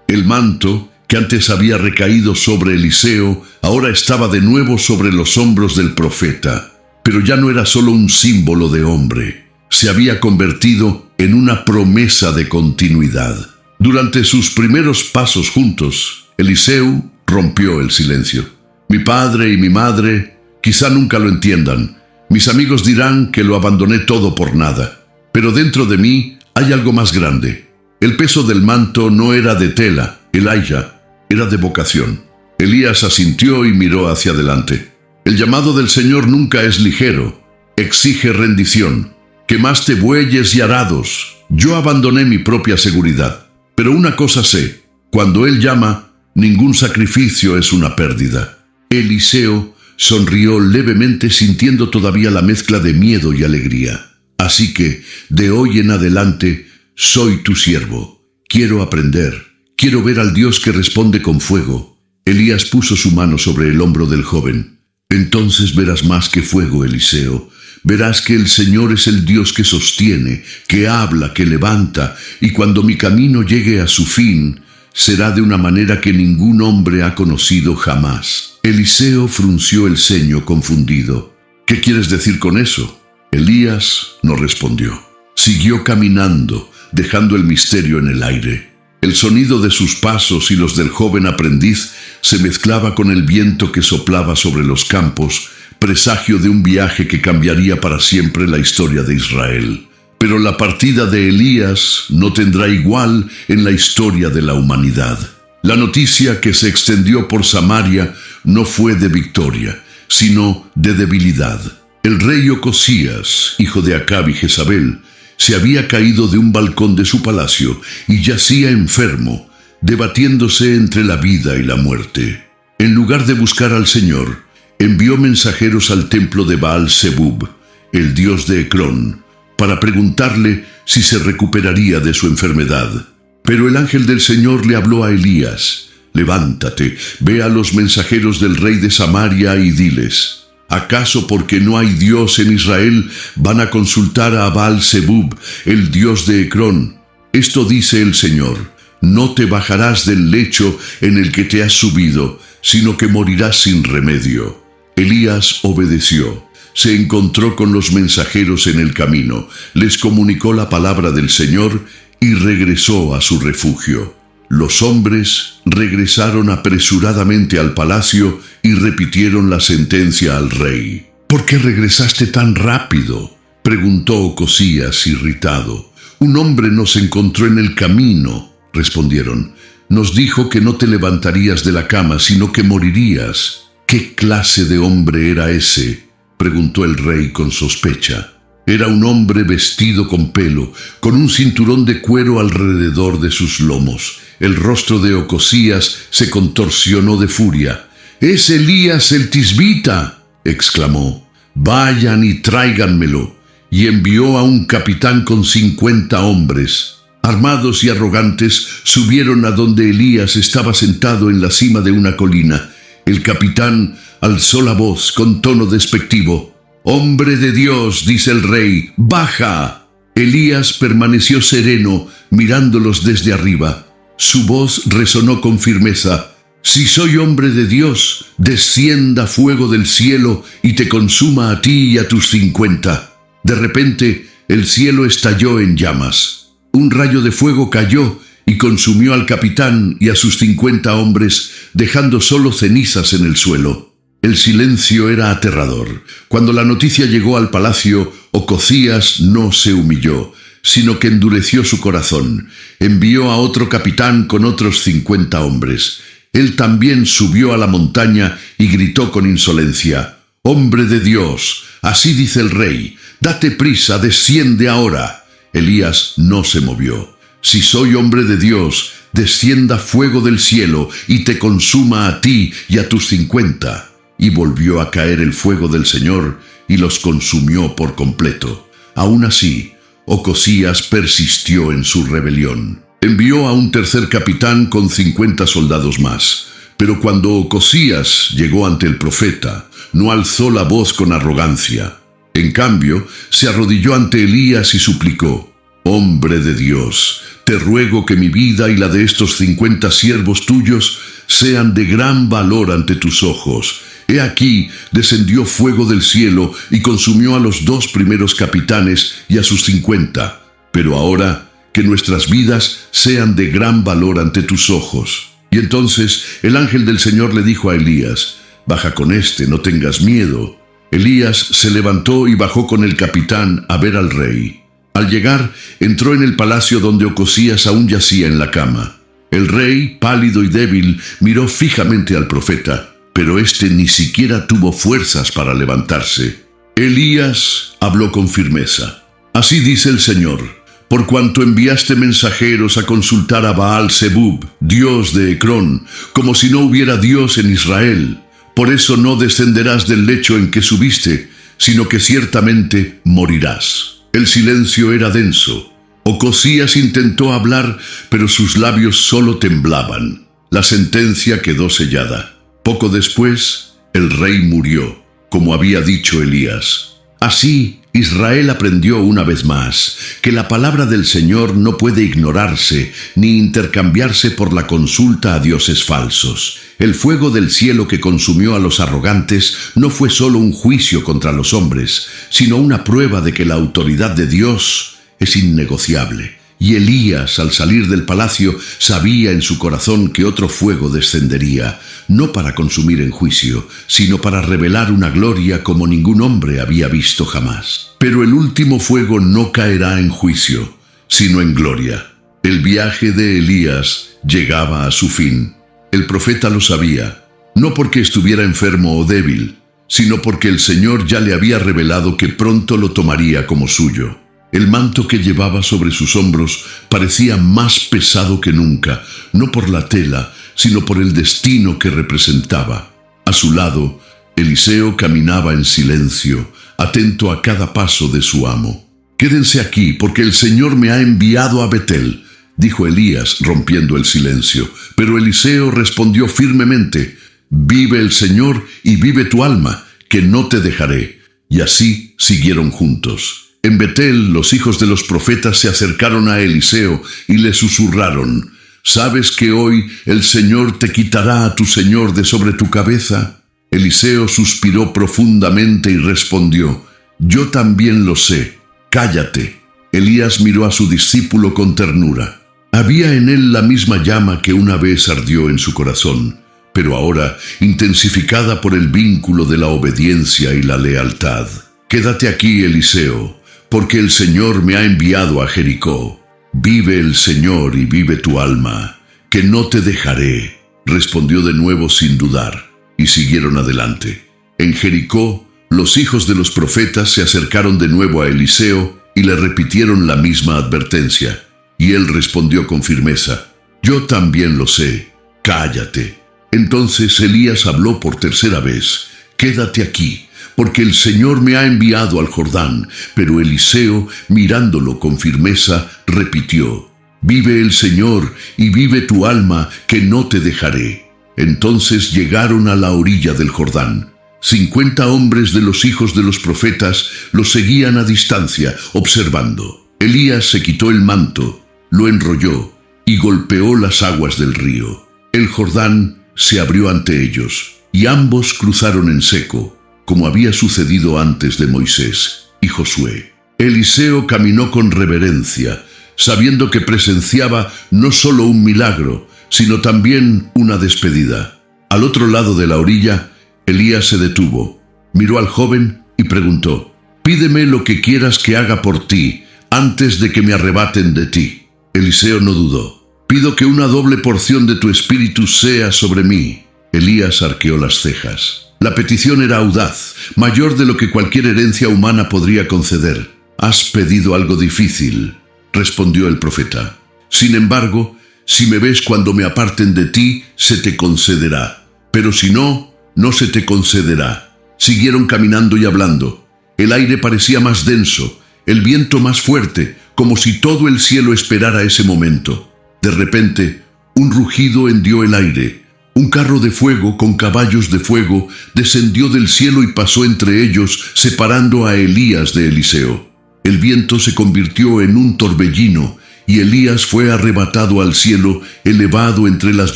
El manto que antes había recaído sobre Eliseo, ahora estaba de nuevo sobre los hombros del profeta. Pero ya no era solo un símbolo de hombre, se había convertido en una promesa de continuidad. Durante sus primeros pasos juntos, Eliseo rompió el silencio. «Mi padre y mi madre quizá nunca lo entiendan. Mis amigos dirán que lo abandoné todo por nada. Pero dentro de mí hay algo más grande. El peso del manto no era de tela, Elijah, era de vocación». Elías asintió y miró hacia adelante. «El llamado del Señor nunca es ligero. Exige rendición. Quemaste bueyes y arados. Yo abandoné mi propia seguridad. Pero una cosa sé: cuando Él llama, ningún sacrificio es una pérdida». Eliseo sonrió levemente, sintiendo todavía la mezcla de miedo y alegría. «Así que, de hoy en adelante, soy tu siervo. Quiero aprender. Quiero ver al Dios que responde con fuego». Elías puso su mano sobre el hombro del joven. «Entonces verás más que fuego, Eliseo. Verás que el Señor es el Dios que sostiene, que habla, que levanta, y cuando mi camino llegue a su fin, será de una manera que ningún hombre ha conocido jamás». Eliseo frunció el ceño confundido. «¿Qué quieres decir con eso?». Elías no respondió. Siguió caminando, dejando el misterio en el aire. El sonido de sus pasos y los del joven aprendiz se mezclaba con el viento que soplaba sobre los campos, presagio de un viaje que cambiaría para siempre la historia de Israel. Pero la partida de Elías no tendrá igual en la historia de la humanidad. La noticia que se extendió por Samaria no fue de victoria, sino de debilidad. El rey Ocosías, hijo de Acab y Jezabel, se había caído de un balcón de su palacio y yacía enfermo, debatiéndose entre la vida y la muerte. En lugar de buscar al Señor, envió mensajeros al templo de Baal-Zebub, el dios de Ecrón, para preguntarle si se recuperaría de su enfermedad. Pero el ángel del Señor le habló a Elías: «Levántate, ve a los mensajeros del rey de Samaria y diles: ¿acaso porque no hay Dios en Israel van a consultar a Baal-Zebub, el dios de Ecrón? Esto dice el Señor: no te bajarás del lecho en el que te has subido, sino que morirás sin remedio». Elías obedeció. Se encontró con los mensajeros en el camino, les comunicó la palabra del Señor y regresó a su refugio. Los hombres regresaron apresuradamente al palacio y repitieron la sentencia al rey. «¿Por qué regresaste tan rápido?», preguntó Ocosías irritado. «Un hombre nos encontró en el camino», respondieron. «Nos dijo que no te levantarías de la cama, sino que morirías». «¿Qué clase de hombre era ese?», preguntó el rey con sospecha. Era un hombre vestido con pelo, con un cinturón de cuero alrededor de sus lomos. El rostro de Ocosías se contorsionó de furia. «¡Es Elías el tisbita!», exclamó. «Vayan y tráiganmelo». Y envió a un capitán con 50 hombres. Armados y arrogantes, subieron a donde Elías estaba sentado en la cima de una colina. El capitán alzó la voz con tono despectivo. «Hombre de Dios», dice el rey, «baja». Elías permaneció sereno, mirándolos desde arriba. Su voz resonó con firmeza. «Si soy hombre de Dios, descienda fuego del cielo y te consuma a ti y a tus 50. De repente, el cielo estalló en llamas. Un rayo de fuego cayó y consumió al capitán y a sus 50 hombres, dejando solo cenizas en el suelo. El silencio era aterrador. Cuando la noticia llegó al palacio, Ocosías no se humilló, sino que endureció su corazón. Envió a otro capitán con otros 50 hombres. Él también subió a la montaña y gritó con insolencia: «Hombre de Dios, así dice el rey, date prisa, desciende ahora». Elías no se movió. «Si soy hombre de Dios, descienda fuego del cielo y te consuma a ti y a tus 50. Y volvió a caer el fuego del Señor y los consumió por completo. Aún así, Ocosías persistió en su rebelión. Envió a un tercer capitán con 50 soldados más. Pero cuando Ocosías llegó ante el profeta, no alzó la voz con arrogancia. En cambio, se arrodilló ante Elías y suplicó: «Hombre de Dios, te ruego que mi vida y la de estos 50 siervos tuyos sean de gran valor ante tus ojos. He aquí, descendió fuego del cielo y consumió a los 2 primeros capitanes y a sus 50. Pero ahora, que nuestras vidas sean de gran valor ante tus ojos». Y entonces el ángel del Señor le dijo a Elías: «Baja con este, no tengas miedo». Elías se levantó y bajó con el capitán a ver al rey. Al llegar, entró en el palacio donde Ocosías aún yacía en la cama. El rey, pálido y débil, miró fijamente al profeta, pero éste ni siquiera tuvo fuerzas para levantarse. Elías habló con firmeza: «Así dice el Señor, por cuanto enviaste mensajeros a consultar a Baal-Zebub, dios de Ecrón, como si no hubiera Dios en Israel, por eso no descenderás del lecho en que subiste, sino que ciertamente morirás». El silencio era denso. Ocosías intentó hablar, pero sus labios solo temblaban. La sentencia quedó sellada. Poco después, el rey murió, como había dicho Elías. Así, Israel aprendió una vez más que la palabra del Señor no puede ignorarse ni intercambiarse por la consulta a dioses falsos. El fuego del cielo que consumió a los arrogantes no fue solo un juicio contra los hombres, sino una prueba de que la autoridad de Dios es innegociable. Y Elías, al salir del palacio, sabía en su corazón que otro fuego descendería, no para consumir en juicio, sino para revelar una gloria como ningún hombre había visto jamás. Pero el último fuego no caerá en juicio, sino en gloria. El viaje de Elías llegaba a su fin. El profeta lo sabía, no porque estuviera enfermo o débil, sino porque el Señor ya le había revelado que pronto lo tomaría como suyo. El manto que llevaba sobre sus hombros parecía más pesado que nunca, no por la tela, sino por el destino que representaba. A su lado, Eliseo caminaba en silencio, atento a cada paso de su amo. «Quédense aquí, porque el Señor me ha enviado a Betel», dijo Elías, rompiendo el silencio. Pero Eliseo respondió firmemente: «Vive el Señor y vive tu alma, que no te dejaré». Y así siguieron juntos. En Betel, los hijos de los profetas se acercaron a Eliseo y le susurraron: «¿Sabes que hoy el Señor te quitará a tu señor de sobre tu cabeza?». Eliseo suspiró profundamente y respondió: «Yo también lo sé, cállate». Elías miró a su discípulo con ternura. Había en él la misma llama que una vez ardió en su corazón, pero ahora intensificada por el vínculo de la obediencia y la lealtad. Quédate aquí, Eliseo, porque el Señor me ha enviado a Jericó. Vive el Señor y vive tu alma, que no te dejaré, respondió de nuevo sin dudar, y siguieron adelante. En Jericó, los hijos de los profetas se acercaron de nuevo a Eliseo y le repitieron la misma advertencia. Y él respondió con firmeza: yo también lo sé, cállate. Entonces Elías habló por tercera vez: quédate aquí, porque el Señor me ha enviado al Jordán. Pero Eliseo, mirándolo con firmeza, repitió: vive el Señor y vive tu alma, que no te dejaré. Entonces llegaron a la orilla del Jordán. 50 hombres de los hijos de los profetas los seguían a distancia, observando. Elías se quitó el manto, lo enrolló y golpeó las aguas del río. El Jordán se abrió ante ellos, y ambos cruzaron en seco, como había sucedido antes de Moisés y Josué. Eliseo caminó con reverencia, sabiendo que presenciaba no solo un milagro, sino también una despedida. Al otro lado de la orilla, Elías se detuvo, miró al joven y preguntó: pídeme lo que quieras que haga por ti, antes de que me arrebaten de ti. Eliseo no dudó: pido que una doble porción de tu espíritu sea sobre mí. Elías arqueó las cejas. La petición era audaz, mayor de lo que cualquier herencia humana podría conceder. Has pedido algo difícil, respondió el profeta. Sin embargo, si me ves cuando me aparten de ti, se te concederá. Pero si no, no se te concederá. Siguieron caminando y hablando. El aire parecía más denso, el viento más fuerte, como si todo el cielo esperara ese momento. De repente, un rugido hendió el aire. Un carro de fuego con caballos de fuego descendió del cielo y pasó entre ellos, separando a Elías de Eliseo. El viento se convirtió en un torbellino, y Elías fue arrebatado al cielo, elevado entre las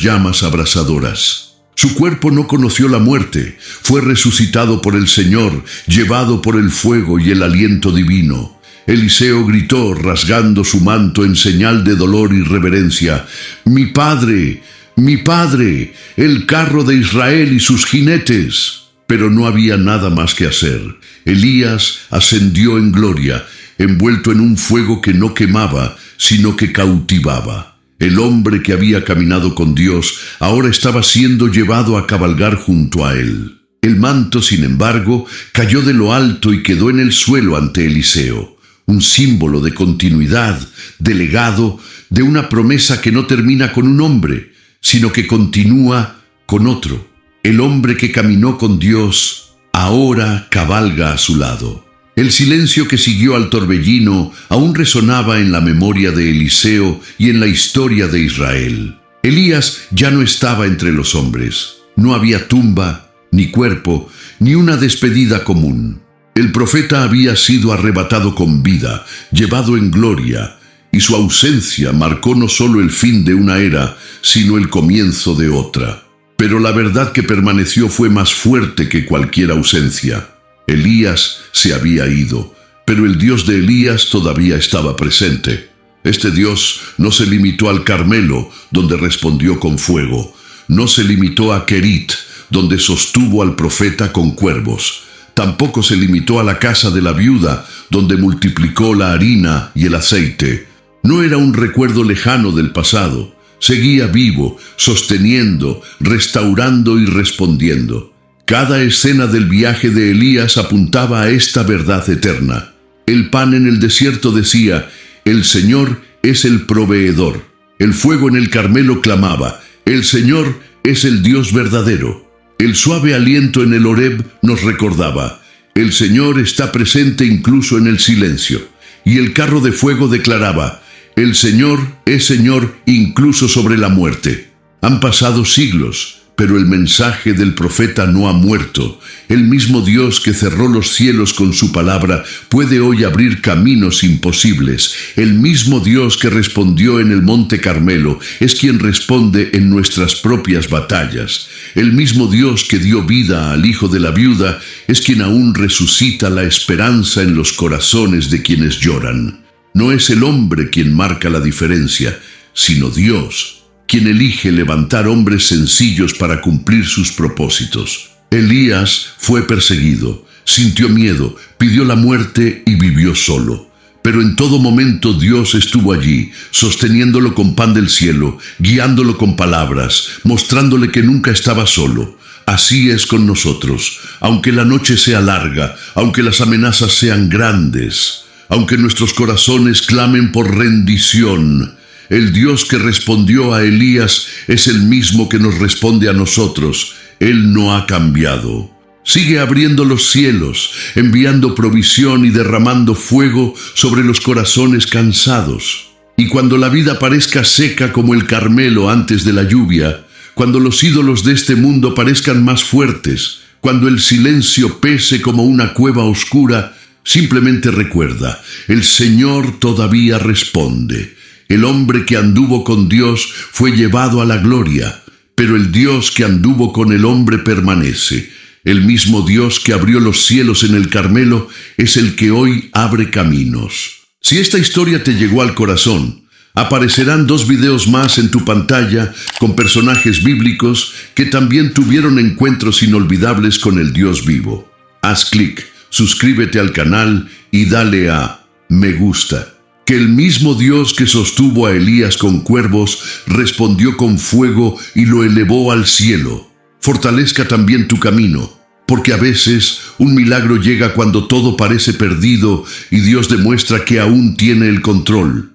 llamas abrasadoras. Su cuerpo no conoció la muerte, fue resucitado por el Señor, llevado por el fuego y el aliento divino. Eliseo gritó, rasgando su manto en señal de dolor y reverencia: ¡Mi padre! ¡Mi padre! ¡El carro de Israel y sus jinetes! Pero no había nada más que hacer. Elías ascendió en gloria, envuelto en un fuego que no quemaba, sino que cautivaba. El hombre que había caminado con Dios ahora estaba siendo llevado a cabalgar junto a él. El manto, sin embargo, cayó de lo alto y quedó en el suelo ante Eliseo, un símbolo de continuidad, de legado, de una promesa que no termina con un hombre, sino que continúa con otro. El hombre que caminó con Dios ahora cabalga a su lado. El silencio que siguió al torbellino aún resonaba en la memoria de Eliseo y en la historia de Israel. Elías ya no estaba entre los hombres. No había tumba, ni cuerpo, ni una despedida común. El profeta había sido arrebatado con vida, llevado en gloria, y su ausencia marcó no solo el fin de una era, sino el comienzo de otra. Pero la verdad que permaneció fue más fuerte que cualquier ausencia. Elías se había ido, pero el Dios de Elías todavía estaba presente. Este Dios no se limitó al Carmelo, donde respondió con fuego. No se limitó a Querit, donde sostuvo al profeta con cuervos. Tampoco se limitó a la casa de la viuda, donde multiplicó la harina y el aceite. No era un recuerdo lejano del pasado. Seguía vivo, sosteniendo, restaurando y respondiendo. Cada escena del viaje de Elías apuntaba a esta verdad eterna. El pan en el desierto decía: el Señor es el proveedor. El fuego en el Carmelo clamaba: el Señor es el Dios verdadero. El suave aliento en el Horeb nos recordaba: el Señor está presente incluso en el silencio. Y el carro de fuego declaraba: el Señor es Señor incluso sobre la muerte. Han pasado siglos, pero el mensaje del profeta no ha muerto. El mismo Dios que cerró los cielos con su palabra puede hoy abrir caminos imposibles. El mismo Dios que respondió en el Monte Carmelo es quien responde en nuestras propias batallas. El mismo Dios que dio vida al hijo de la viuda es quien aún resucita la esperanza en los corazones de quienes lloran. No es el hombre quien marca la diferencia, sino Dios, quien elige levantar hombres sencillos para cumplir sus propósitos. Elías fue perseguido, sintió miedo, pidió la muerte y vivió solo. Pero en todo momento Dios estuvo allí, sosteniéndolo con pan del cielo, guiándolo con palabras, mostrándole que nunca estaba solo. Así es con nosotros. Aunque la noche sea larga, aunque las amenazas sean grandes, aunque nuestros corazones clamen por rendición, el Dios que respondió a Elías es el mismo que nos responde a nosotros. Él no ha cambiado. Sigue abriendo los cielos, enviando provisión y derramando fuego sobre los corazones cansados. Y cuando la vida parezca seca como el Carmelo antes de la lluvia, cuando los ídolos de este mundo parezcan más fuertes, cuando el silencio pese como una cueva oscura, simplemente recuerda, el Señor todavía responde. El hombre que anduvo con Dios fue llevado a la gloria, pero el Dios que anduvo con el hombre permanece. El mismo Dios que abrió los cielos en el Carmelo es el que hoy abre caminos. Si esta historia te llegó al corazón, aparecerán 2 videos más en tu pantalla con personajes bíblicos que también tuvieron encuentros inolvidables con el Dios vivo. Haz clic, suscríbete al canal y dale a me gusta. Que el mismo Dios que sostuvo a Elías con cuervos respondió con fuego y lo elevó al cielo. Fortalezca también tu camino, porque a veces un milagro llega cuando todo parece perdido y Dios demuestra que aún tiene el control.